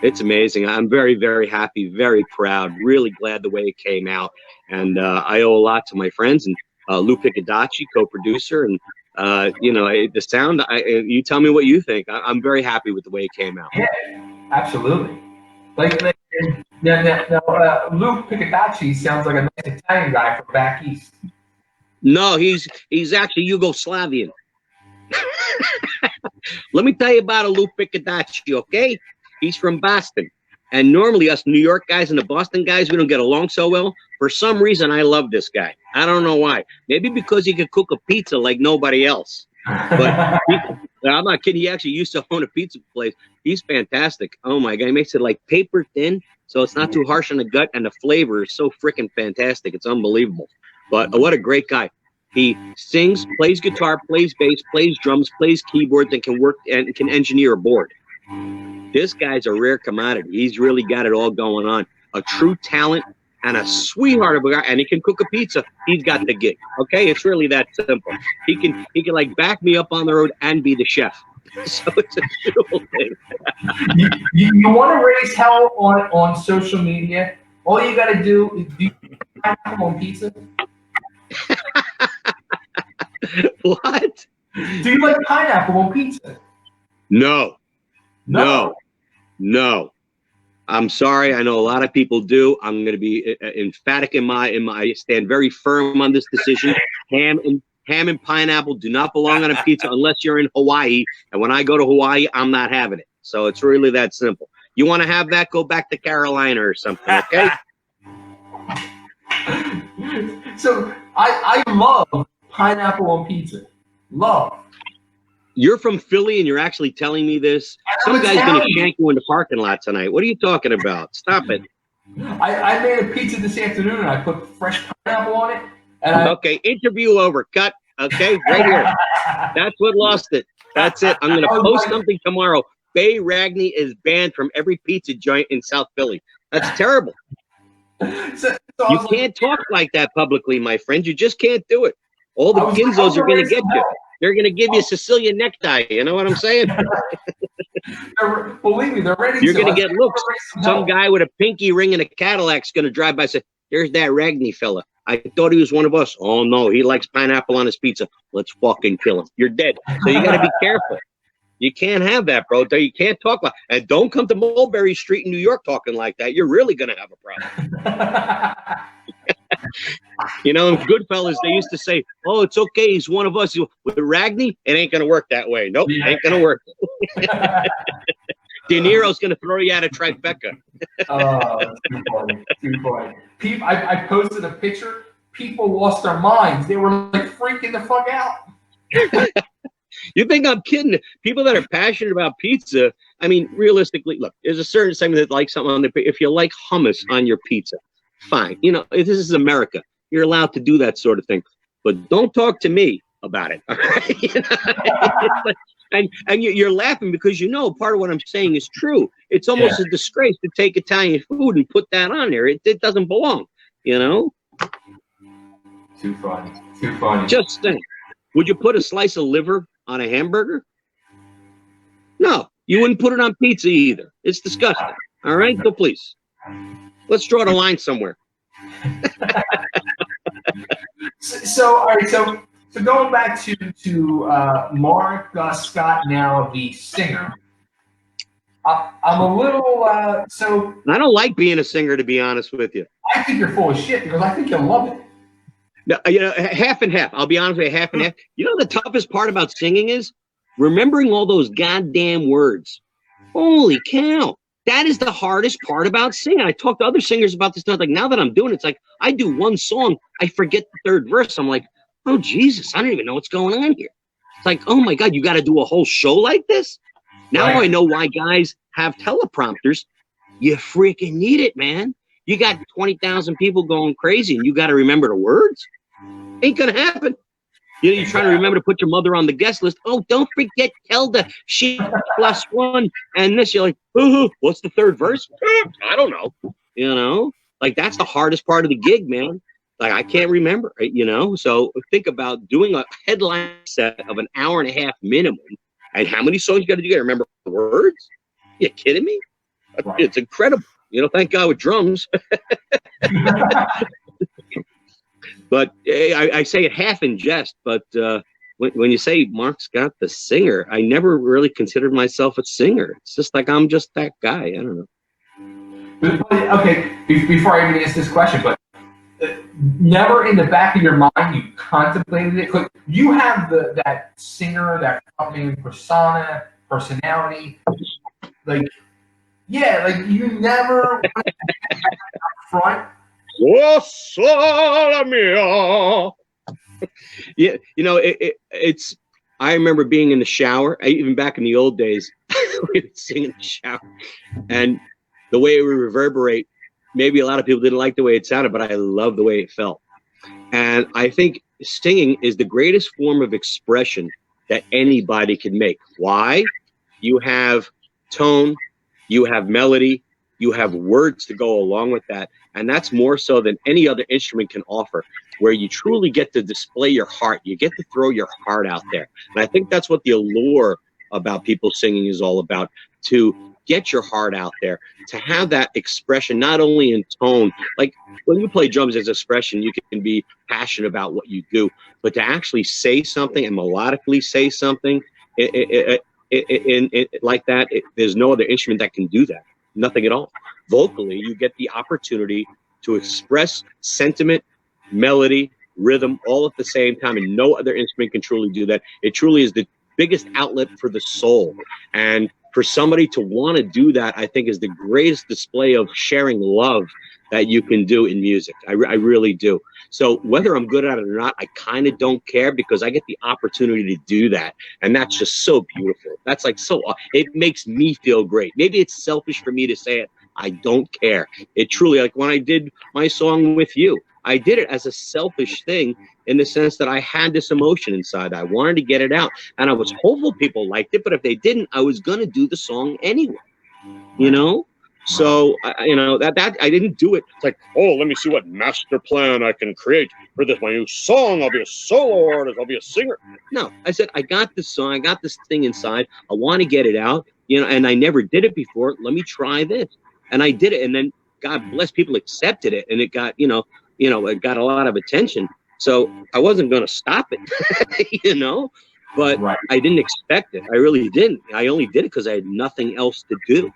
It's amazing. I'm very, very happy, very proud, really glad the way it came out. And I owe a lot to my friends and Lou Piccadacci, co-producer, and you know, the sound. You tell me what you think. I'm very happy with the way it came out. Yeah, absolutely. Like now, Lou Piccadacci sounds like a nice Italian guy from back east. No, he's actually Yugoslavian. Let me tell you about a Lou Piccadacci, okay? He's from Boston. And normally us New York guys and the Boston guys, we don't get along so well. For some reason, I love this guy. I don't know why. Maybe because he could cook a pizza like nobody else. But I'm not kidding. He actually used to own a pizza place. He's fantastic. Oh, my God. He makes it like paper thin, so it's not too harsh on the gut. And the flavor is so freaking fantastic. It's unbelievable. But what a great guy. He sings, plays guitar, plays bass, plays drums, plays keyboards, and can work and can engineer a board. This guy's a rare commodity. He's really got it all going on. A true talent and a sweetheart of a guy, and he can cook a pizza. He's got the gig. Okay, it's really that simple. He can like back me up on the road and be the chef. So it's a beautiful thing. you want to raise hell on social media? All you got to do is do pineapple on pizza. What? Do you like pineapple on pizza? No. I'm sorry. I know a lot of people do. I'm going to be emphatic in my. I stand very firm on this decision. Ham and pineapple do not belong on a pizza unless you're in Hawaii. And when I go to Hawaii, I'm not having it. So it's really that simple. You want to have that? Go back to Carolina or something. Okay. So I love pineapple on pizza. Love. You're from Philly and you're actually telling me this? Some guy's going to shank you in the parking lot tonight. What are you talking about? Stop it. I made a pizza this afternoon and I put fresh pineapple on it. And okay, interview over. Cut. Okay, right here. That's what lost it. That's it. I'm going to post something tomorrow. Bay Ragni is banned from every pizza joint in South Philly. That's terrible. You can't talk like that publicly, my friend. You just can't do it. All the Ginzos are going to get you. They're going to give you a Sicilian necktie. You know what I'm saying? Believe me, they're ready. You're going to get looks. Some guy with a pinky ring and a Cadillac's going to drive by and say, "There's that Ragni fella. I thought he was one of us. Oh, no, he likes pineapple on his pizza. Let's fucking kill him." You're dead. So you got to be careful. You can't have that, bro. You can't talk like, and don't come to Mulberry Street in New York talking like that. You're really going to have a problem. You know, in Goodfellas, they used to say, "Oh, it's okay. He's one of us." With Ragni, it ain't going to work that way. Nope, ain't going to work. De Niro's going to throw you out of Tribeca. Oh, too funny. Too funny. I posted a picture. People lost their minds. They were like freaking the fuck out. You think I'm kidding? People that are passionate about pizza, I mean, realistically, look, there's a certain segment that likes something on the if you like hummus on your pizza, fine. You know, this is America. You're allowed to do that sort of thing. But don't talk to me about it. All right? You know? And you're laughing because you know part of what I'm saying is true. It's almost a disgrace to take Italian food and put that on there. It doesn't belong, you know? Too funny. Too funny. Just think. Would you put a slice of liver on a hamburger? No, you wouldn't put it on pizza either. It's disgusting. All right, so please, let's draw the line somewhere. So all right, so going back to Mark Scott, now the singer. I'm a little so. I don't like being a singer, to be honest with you. I think you're full of shit because I think you'll love it. No, you know, half and half. I'll be honest with you, half and half. You know, the toughest part about singing is remembering all those goddamn words. Holy cow. That is the hardest part about singing. I talk to other singers about this stuff. Like, now that I'm doing it, it's like I do one song, I forget the third verse. I'm like, oh, Jesus, I don't even know what's going on here. It's like, oh, my God, you got to do a whole show like this? Now I know why guys have teleprompters. You freaking need it, man. You got 20,000 people going crazy, and you got to remember the words. Ain't gonna happen. You know, you're trying to remember to put your mother on the guest list. Oh, don't forget, tell the she +1 and this. You're like, what's the third verse? I don't know. You know, like that's the hardest part of the gig, man. Like I can't remember, you know. So think about doing a headline set of an hour and a half minimum, and how many songs you got to do? You got to remember the words. You kidding me? It's incredible. You know, thank God with drums. But I say it half in jest, but when you say Mark Scott, the singer, I never really considered myself a singer. It's just like I'm just that guy. I don't know. Okay, before I even ask this question, but never in the back of your mind you contemplated it? 'Cause you have that singer, that frontman persona, personality. Like, yeah, like you never went up front. Oh, sola mia. Yeah, you know, it's. I remember being in the shower, even back in the old days, we would sing in the shower, and the way it would reverberate. Maybe a lot of people didn't like the way it sounded, but I love the way it felt. And I think singing is the greatest form of expression that anybody can make. Why? You have tone, you have melody, you have words to go along with that. And that's more so than any other instrument can offer, where you truly get to display your heart. You get to throw your heart out there. And I think that's what the allure about people singing is all about, to get your heart out there, to have that expression, not only in tone. Like when you play drums as expression, you can be passionate about what you do, but to actually say something and melodically say something like that, there's no other instrument that can do that. Nothing at all. Vocally, you get the opportunity to express sentiment, melody, rhythm, all at the same time, and no other instrument can truly do that. It truly is the biggest outlet for the soul. And for somebody to want to do that, I think is the greatest display of sharing love that you can do in music. I really do. So whether I'm good at it or not, I kind of don't care, because I get the opportunity to do that. And that's just so beautiful. That's like it makes me feel great. Maybe it's selfish for me to say it. I don't care. It truly, like when I did my song with you, I did it as a selfish thing in the sense that I had this emotion inside. I wanted to get it out, and I was hopeful people liked it, but if they didn't, I was going to do the song anyway, you know? So, you know, that I didn't do it. It's like, oh, let me see what master plan I can create for this, my new song. I'll be a solo artist. I'll be a singer. No, I said, I got this song. I got this thing inside. I want to get it out, you know, and I never did it before. Let me try this. And I did it. And then God bless, people accepted it, and it got, it got a lot of attention. So I wasn't going to stop it, you know, but I didn't expect it. I really didn't. I only did it because I had nothing else to do,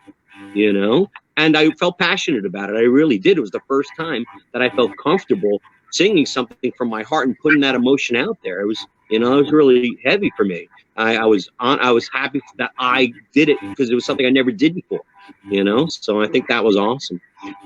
you know, and I felt passionate about it. I really did. It was the first time that I felt comfortable singing something from my heart and putting that emotion out there. It was, you know, it was really heavy for me. I was happy that I did it because it was something I never did before, you know, so I think that was awesome.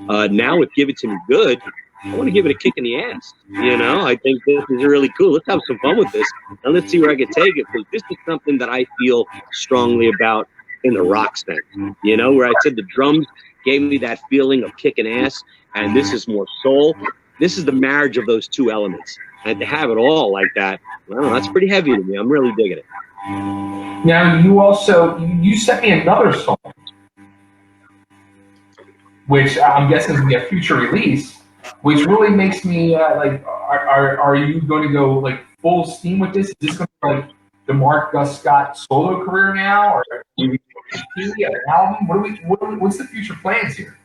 Now with Give It To Me Good, I want to give it a kick in the ass. You know, I think this is really cool. Let's have some fun with this, and let's see where I can take it, because this is something that I feel strongly about in the rock sense. You know, where I said the drums gave me that feeling of kicking ass, and this is more soul. This is the marriage of those two elements, and to have it all like that, well, that's pretty heavy to me. I'm really digging it. Now, you sent me another song, which I'm guessing is going to be a future release, which really makes me like, are you going to go like full steam with this? Is this going to be like the Gus Scott solo career now, or are we an album? What's the future plans here?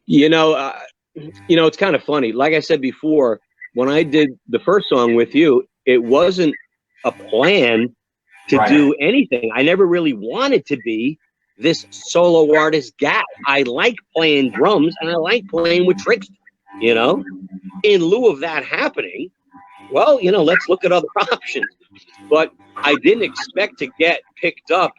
You know, it's kind of funny. Like I said before, when I did the first song with you, it wasn't a plan to do anything. I never really wanted to be this solo artist guy. I like playing drums and I like playing with Trixter, you know. In lieu of that happening, well, you know, let's look at other options. But I didn't expect to get picked up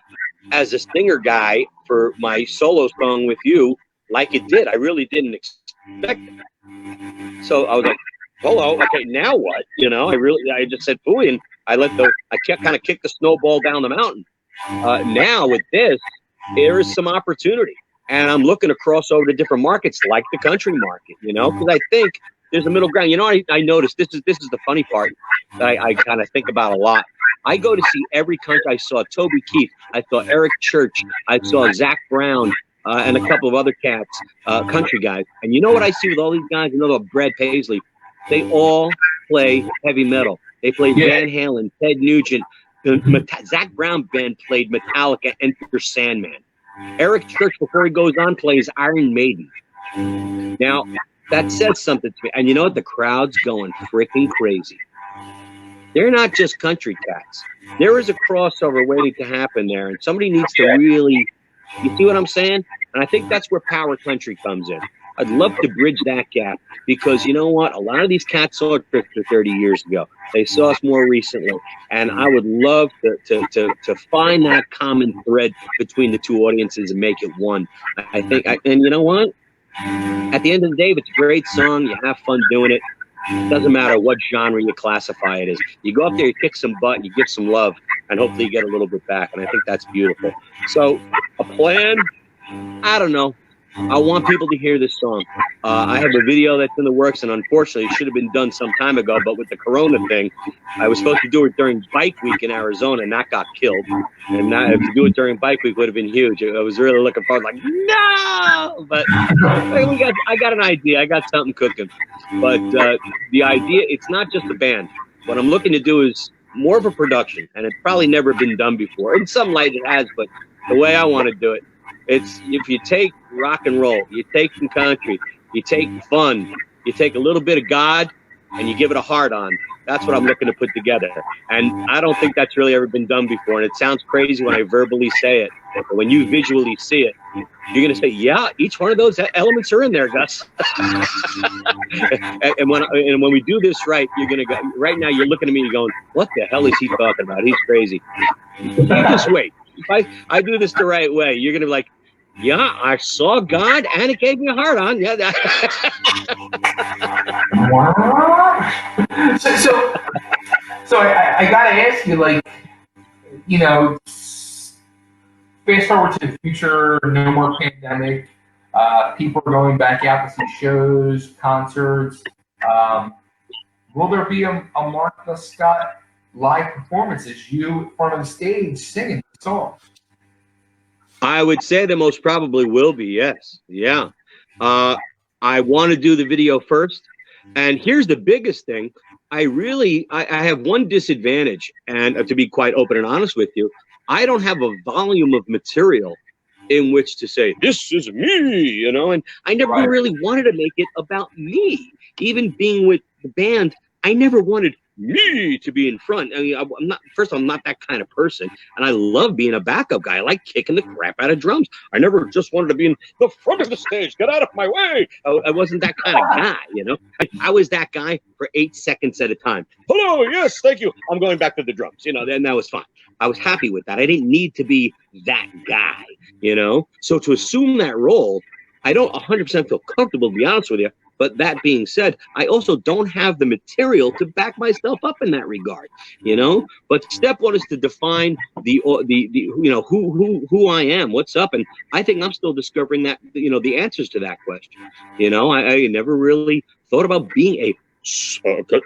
as a singer guy for my solo song with you like it did. I really didn't expect it. So I was like, hello, okay, now what? You know, I just said fooey, and I kind of kicked the snowball down the mountain. Now with this, there is some opportunity, and I'm looking to cross over to different markets like the country market, you know, because I think there's a middle ground. You know, I noticed this is the funny part that I kind of think about a lot. I go to see every country. I saw Toby Keith, I saw Eric Church, I saw Zach Brown, and a couple of other cats, country guys. And you know what I see with all these guys? You know about Brad Paisley? They all play heavy metal. They played Van Halen, Ted Nugent. Zach Brown band played Metallica, Enter Sandman. Eric Church, before he goes on, plays Iron Maiden. Now, that says something to me. And you know what? The crowd's going freaking crazy. They're not just country cats. There is a crossover waiting to happen there, and somebody needs to really, you see what I'm saying? And I think that's where power country comes in. I'd love to bridge that gap, because you know what? A lot of these cats saw Trixter 30 years ago. They saw us more recently, and I would love to find that common thread between the two audiences and make it one. I think, and you know what? At the end of the day, if it's a great song, you have fun doing it. It doesn't matter what genre you classify it as. You go up there, you kick some butt, you give some love, and hopefully you get a little bit back. And I think that's beautiful. So a plan, I don't know. I want people to hear this song. I have a video that's in the works, and unfortunately it should have been done some time ago, but with the Corona thing, I was supposed to do it during Bike Week in Arizona, and that got killed. And that, to do it during Bike Week would have been huge. I was really looking forward, like, no! But I got an idea. I got something cooking. But the idea, it's not just a band. What I'm looking to do is more of a production, and it's probably never been done before. In some light it has, but the way I want to do it, it's if you take rock and roll, you take some country, you take fun, you take a little bit of God, and you give it a heart on. That's what I'm looking to put together. And I don't think that's really ever been done before. And it sounds crazy when I verbally say it, but when you visually see it, you're going to say, yeah, each one of those elements are in there, Gus. and when we do this right, you're going to go, right now you're looking at me and going, what the hell is he talking about? He's crazy. You just wait. If I do this the right way, you're going to be like, Yeah, I saw God, and it gave me a heart on. Yeah. So I gotta ask you, like, you know, fast forward to the future, no more pandemic. People are going back out to see shows, concerts. Will there be a Martha Scott live performance as you in front of the stage singing the song? I would say there most probably will be, yes. Yeah. I want to do the video first. And here's the biggest thing. I have one disadvantage, and to be quite open and honest with you, I don't have a volume of material in which to say, this is me, you know, and I never really wanted to make it about me. Even being with the band, I never wanted me to be in front. I mean, I'm not that kind of person, and I love being a backup guy. I like kicking the crap out of drums. I never just wanted to be in the front of the stage. Get out of my way. I wasn't that kind of guy, you know. I was that guy for 8 seconds at a time. Hello, yes, thank you. I'm going back to the drums, you know, and that was fine. I was happy with that. I didn't need to be that guy, you know. So to assume that role, I don't 100% feel comfortable, to be honest with you. But that being said, I also don't have the material to back myself up in that regard, you know. But step one is to define the you know, who I am, what's up, and I think I'm still discovering that, you know, the answers to that question. You know, I never really thought about being a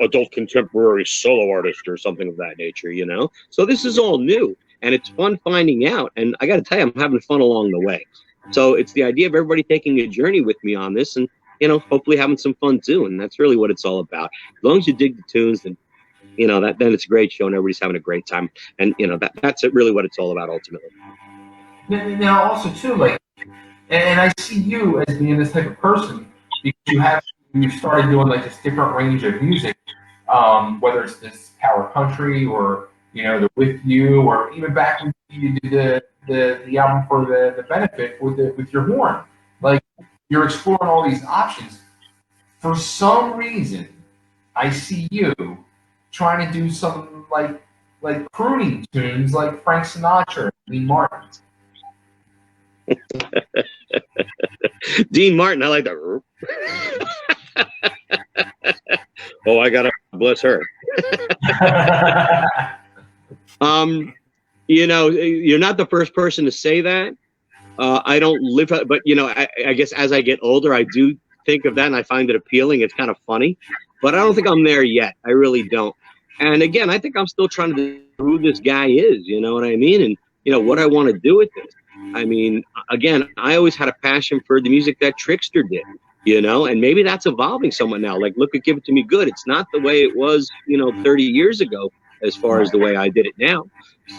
adult contemporary solo artist or something of that nature, you know. So this is all new, and it's fun finding out. And I got to tell you, I'm having fun along the way. So it's the idea of everybody taking a journey with me on this, and you know, hopefully having some fun too. And that's really what it's all about. As long as you dig the tunes, then, you know, then it's a great show and everybody's having a great time. And, you know, that's really what it's all about ultimately. Now, also too, like, and I see you as being this type of person because you started doing like this different range of music, whether it's this power country or, you know, the With You, or even back when you did the album for the benefit with your horn. Like, you're exploring all these options. For some reason, I see you trying to do some like crooning tunes like Frank Sinatra and Dean Martin. Dean Martin, I like that. Oh, I gotta bless her. You know, you're not the first person to say that. I don't live, but you know, I guess as I get older, I do think of that, and I find it appealing. It's kind of funny, but I don't think I'm there yet. I really don't. And again, I think I'm still trying to do who this guy is. You know what I mean? And you know what I want to do with this. I mean, again, I always had a passion for the music that Trixter did. You know, and maybe that's evolving somewhat now. Like, look at Give It To Me Good. It's not the way it was, you know, 30 years ago, as far as the way I did it now.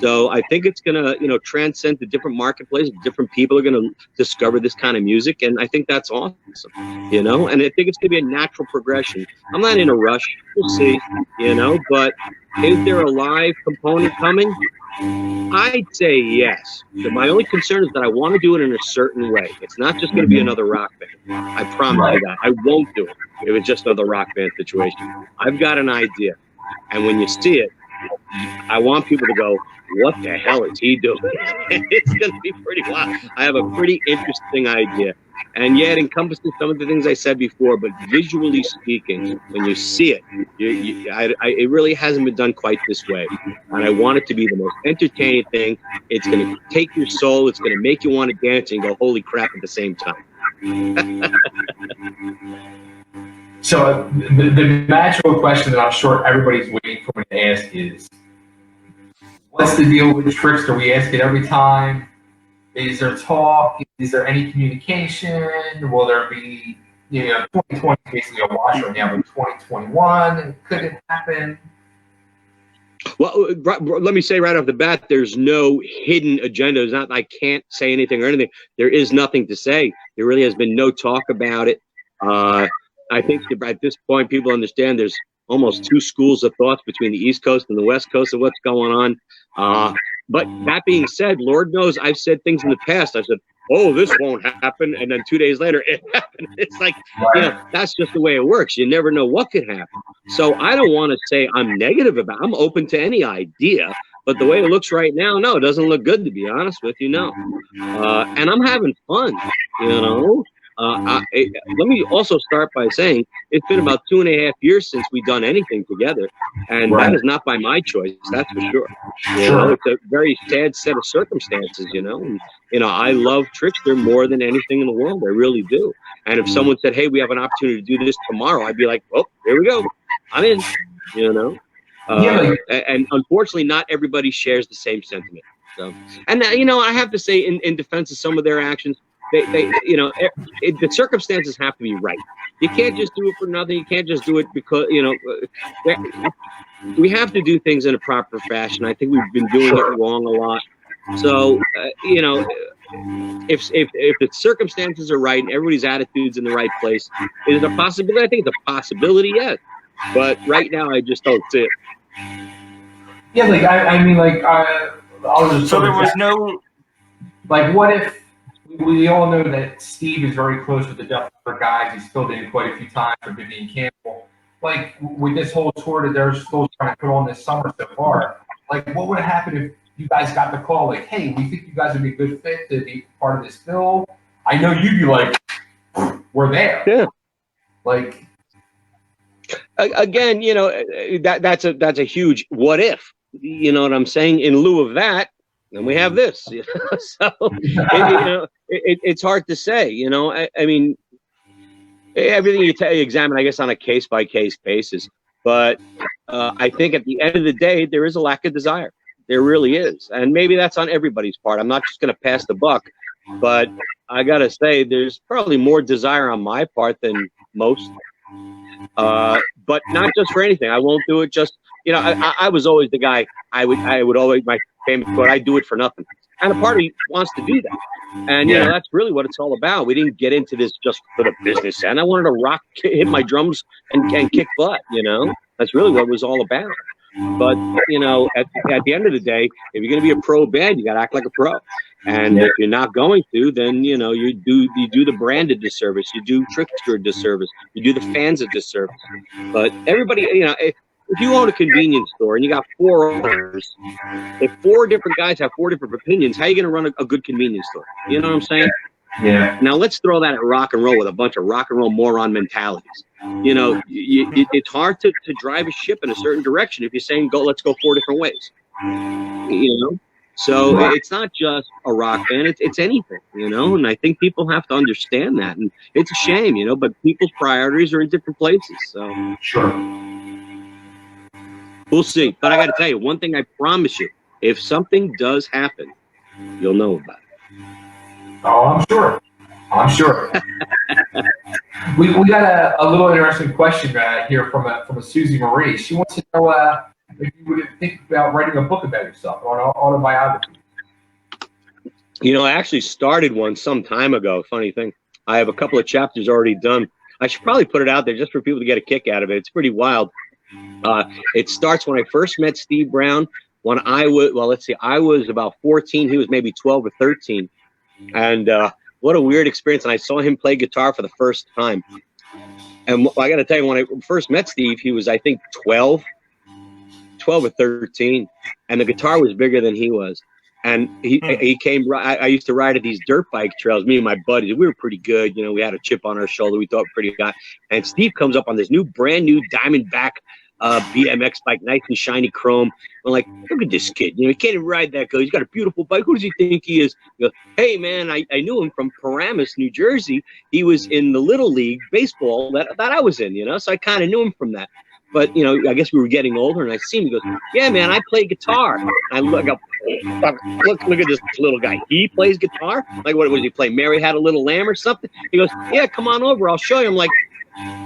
So I think it's going to, you know, transcend the different marketplaces. Different people are going to discover this kind of music. And I think that's awesome, you know, and I think it's going to be a natural progression. I'm not in a rush. We'll see, you know, but is there a live component coming? I'd say yes. So my only concern is that I want to do it in a certain way. It's not just going to be another rock band. I promise you that. I won't do it if it's just another rock band situation. I've got an idea. And when you see it, I want people to go, what the hell is he doing? It's going to be pretty wild. I have a pretty interesting idea. And yeah, it encompasses some of the things I said before, but visually speaking, when you see it, it really hasn't been done quite this way. And I want it to be the most entertaining thing. It's going to take your soul. It's going to make you want to dance and go, holy crap, at the same time. So the natural question that I'm sure everybody's waiting for me to ask is, what's the deal with Trixter? We ask it every time. Is there talk? Is there any communication? Will there be, you know, 2020 is basically a wash right now, but 2021, could it happen? Well, let me say right off the bat, there's no hidden agenda. It's not, I can't say anything or anything. There is nothing to say. There really has been no talk about it. I think at this point, people understand there's almost two schools of thoughts between the East Coast and the West Coast of what's going on. But that being said, Lord knows I've said things in the past. I said, oh, this won't happen. And then 2 days later, it happened. It's like, you know, that's just the way it works. You never know what could happen. So I don't want to say I'm negative about it. I'm open to any idea. But the way it looks right now, no, it doesn't look good, to be honest with you, no. And I'm having fun, you know. Let me also start by saying it's been about 2.5 years since we've done anything together, and that is not by my choice, that's for sure. You know, it's a very sad set of circumstances, you know. And, you know, I love Trixter more than anything in the world, I really do. And if someone said, "Hey, we have an opportunity to do this tomorrow," I'd be like, "Oh, here we go, I'm in," you know. And unfortunately, not everybody shares the same sentiment. So, and you know, I have to say, in defense of some of their actions, they you know, the circumstances have to be right. You can't just do it for nothing. You can't just do it because, you know, we have to do things in a proper fashion. I think we've been doing it wrong a lot. So, you know, if the circumstances are right and everybody's attitude's in the right place, is it a possibility? I think it's a possibility, yes. But right now, I just don't see it. Yeah, like I mean, like I'll just so there was no, like, what if we all know that Steve is very close with the Duff guys. He's filled in quite a few times for Vivian Campbell. Like with this whole tour that they're still trying to put on this summer so far, like what would happen if you guys got the call like, "Hey, we think you guys would be a good fit to be part of this bill"? I know you'd be like, "We're there." Yeah. Like, again, you know, that's a huge what if. You know what I'm saying? In lieu of that, then we have this. You know? So you know, it's hard to say. You know, I mean, everything you examine, I guess, on a case by case basis. But I think at the end of the day, there is a lack of desire. There really is, and maybe that's on everybody's part. I'm not just going to pass the buck, but I gotta say, there's probably more desire on my part than most. But not just for anything. I won't do it just, you know, I was always the guy, I would always, my famous quote, "I do it for nothing." And a part of me wants to do that. And, you know, that's really what it's all about. We didn't get into this just for the business end. I wanted to hit my drums and kick butt, you know. That's really what it was all about. But, you know, at the end of the day, if you're going to be a pro band, you got to act like a pro. And if you're not going to, then, you know, you do the brand a disservice. You do Trixter a disservice. You do the fans a disservice. But everybody, you know, if you own a convenience store and you got 4 owners, if 4 different guys have 4 different opinions, how are you going to run a good convenience store? You know what I'm saying? yeah. Now let's throw that at rock and roll with a bunch of rock and roll moron mentalities. You know, it's hard to drive a ship in a certain direction if you're saying let's go 4 different ways. You know, so it's not just a rock band; it's anything. You know, and I think people have to understand that, and it's a shame, you know. But people's priorities are in different places, so Sure. we'll see. But I got to tell you one thing: I promise you, if something does happen, you'll know about it. Oh, I'm sure. I'm sure. we got a little interesting question here from a Susie Marie. She wants to know if you would think about writing a book about yourself, or an autobiography. You know, I actually started one some time ago. Funny thing, I have a couple of chapters already done. I should probably put it out there just for people to get a kick out of it. It's pretty wild. It starts when I first met Steve Brown. When I was, well, let's see, I was about 14. He was maybe 12 or 13. And what a weird experience. And I saw him play guitar for the first time. And I got to tell you, when I first met Steve, he was, I think, 12 or 13. And the guitar was bigger than he was. And he came, I used to ride at these dirt bike trails, me and my buddies. We were pretty good. You know, we had a chip on our shoulder. We thought we were pretty good. And Steve comes up on this brand new Diamondback BMX bike, nice and shiny chrome. I'm like, look at this kid. You know, he can't even ride that good. He's got a beautiful bike. Who does he think he is? He goes, hey, man, I knew him from Paramus, New Jersey. He was in the Little League baseball that I was in, you know, so I kind of knew him from that. But, you know, I guess we were getting older, and I see him. He goes, yeah, man, I play guitar. And I look at this little guy. He plays guitar? Like, what was he playing? Mary Had a Little Lamb or something? He goes, yeah, come on over. I'll show you. I'm like,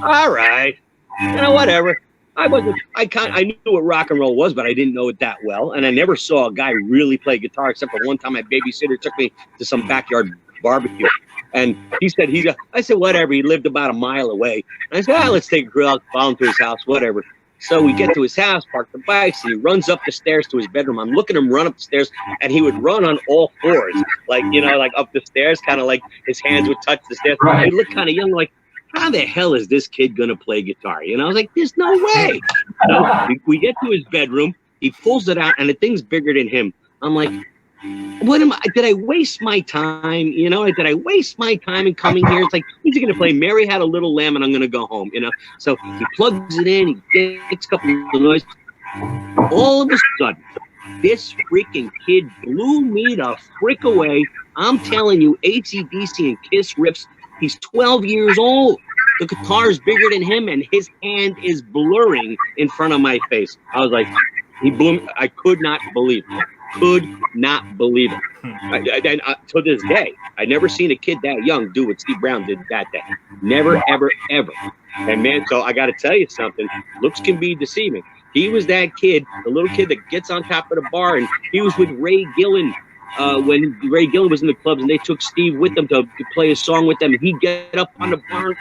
all right, you know, whatever. I knew what rock and roll was, but I didn't know it that well. And I never saw a guy really play guitar, except for one time my babysitter took me to some backyard barbecue. And he said, I said, whatever. He lived about a mile away. And I said, let's take a grill out, follow him to his house, whatever. So we get to his house, park the bikes, and he runs up the stairs to his bedroom. I'm looking at him run up the stairs, and he would run on all fours, like, you know, like up the stairs, kind of like his hands would touch the stairs. Right. He looked kind of young, like, how the hell is this kid going to play guitar? You know, I was like, there's no way. So we get to his bedroom, He pulls it out, and the thing's bigger than him. I'm like, what am I? Did I waste my time? You know, did I waste my time in coming here? It's like, who's he going to play? Mary Had a Little Lamb, and I'm going to go home, you know? So he plugs it in, he gets a couple of noise. All of a sudden, this freaking kid blew me the frick away. I'm telling you, AC/DC and Kiss riffs. He's 12 years old. The guitar is bigger than him, and his hand is blurring in front of my face. I was like, he blew me. I could not believe it. Could not believe it. And to this day, I never seen a kid that young do what Steve Brown did that day. Never, ever, ever. And man, so I got to tell you something. Looks can be deceiving. He was that kid, the little kid that gets on top of the bar, and he was with Ray Gillen when Ray Gillen was in the clubs, and they took Steve with them to play a song with them, and he'd get up on the bar, and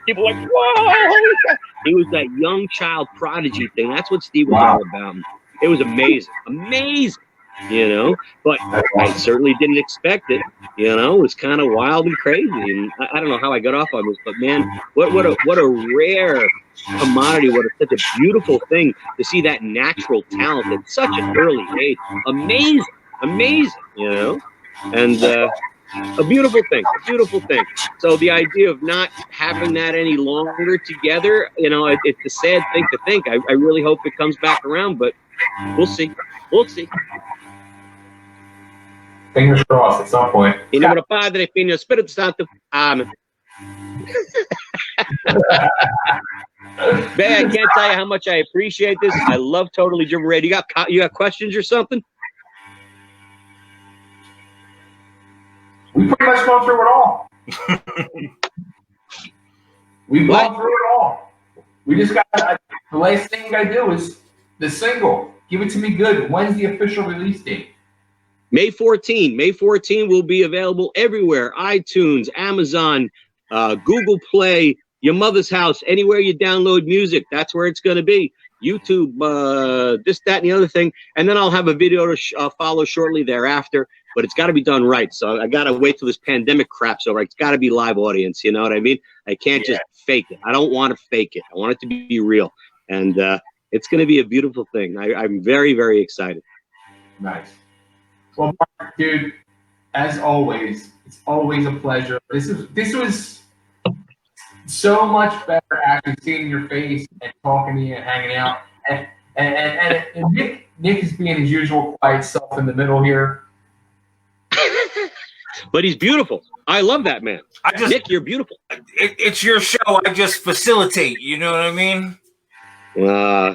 people were like, whoa! He was that young child prodigy thing. That's what Steve was all about. It was amazing, amazing, you know. But I certainly didn't expect it. You know, it was kind of wild and crazy. And I don't know how I got off on this, but man, what a rare commodity! Such a beautiful thing to see that natural talent at such an early age. Amazing, you know, and a beautiful thing. So the idea of not having that any longer together, you know, it's a sad thing to think. I really hope it comes back around, but we'll see. Fingers crossed at some point. In nome del Padre, Figlio, e Spirito Santo. Amen. Bay, I can't tell you how much I appreciate this. I love Totally Driven Radio. You got questions or something? We pretty much gone through it all. We've gone through it all. We just got the last thing we got to do is the single. Give it to me good. When's the official release date? May 14. May 14 will be available everywhere. iTunes, Amazon, Google Play, your mother's house, anywhere you download music. That's where it's going to be. YouTube, this, that, and the other thing. And then I'll have a video to follow shortly thereafter. But it's got to be done right. So I got to wait till this pandemic crap's over. It's got to be live audience. You know what I mean? I can't just fake it. I don't want to fake it. I want it to be real. And it's going to be a beautiful thing. I'm very, very excited. Nice. Well, Mark, dude, as always, it's always a pleasure. This was so much better after seeing your face and talking to you and hanging out. And Nick is being his usual quiet self in the middle here. But he's beautiful. I love that man. Nick, you're beautiful. It's your show. I just facilitate. You know what I mean?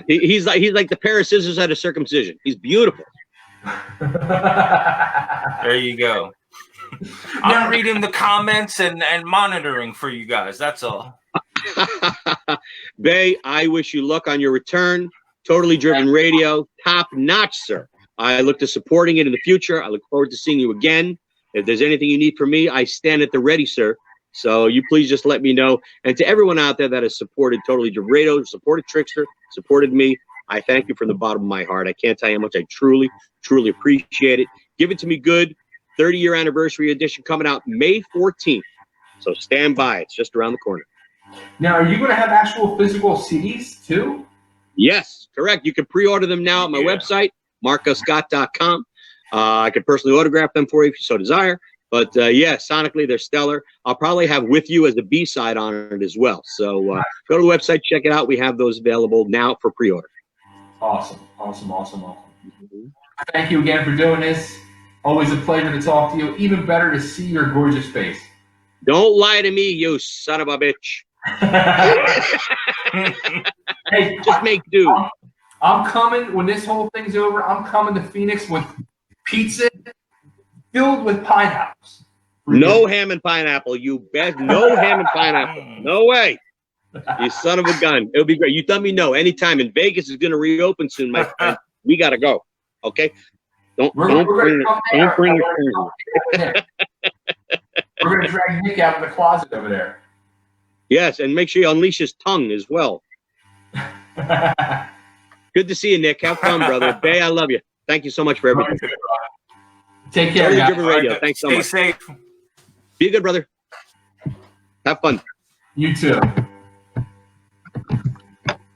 He's like the pair of scissors at a circumcision. He's beautiful. There you go. I'm reading the comments and monitoring for you guys. That's all. Bay, I wish you luck on your return. Totally Driven Radio, top notch, sir. I look to supporting it in the future. I look forward to seeing you again. If there's anything you need from me, I stand at the ready, sir. So you please just let me know. And to everyone out there that has supported Totally Driven Radio, supported Trixter, supported me, I thank you from the bottom of my heart. I can't tell you how much I truly, truly appreciate it. Give it to me good. 30-year anniversary edition coming out May 14th. So stand by. It's just around the corner. Now, are you going to have actual physical CDs too? Yes, correct. You can pre-order them now at my website, marcuscott.com. I could personally autograph them for you if you so desire. But yeah, sonically, they're stellar. I'll probably have With You as a B-side on it as well. So go to the website, check it out. We have those available now for pre-order. Awesome. Thank you again for doing this. Always a pleasure to talk to you. Even better to see your gorgeous face. Don't lie to me, you son of a bitch. Hey, just make do. I'm coming when this whole thing's over. I'm coming to Phoenix with pizza filled with pineapples. No ham and pineapple, you bet. No ham and pineapple. No way. You son of a gun. It'll be great. You tell me no anytime. And Vegas is going to reopen soon, my friend. We got to go. Okay? Don't bring your friends. We're going to drag Nick out of the closet over there. Yes, and make sure you unleash his tongue as well. Good to see you, Nick. Have fun, brother. Bay, I love you. Thank you so much for everything. Take care, guys. Radio. Thanks so much. Stay safe. Be good, brother. Have fun. You too.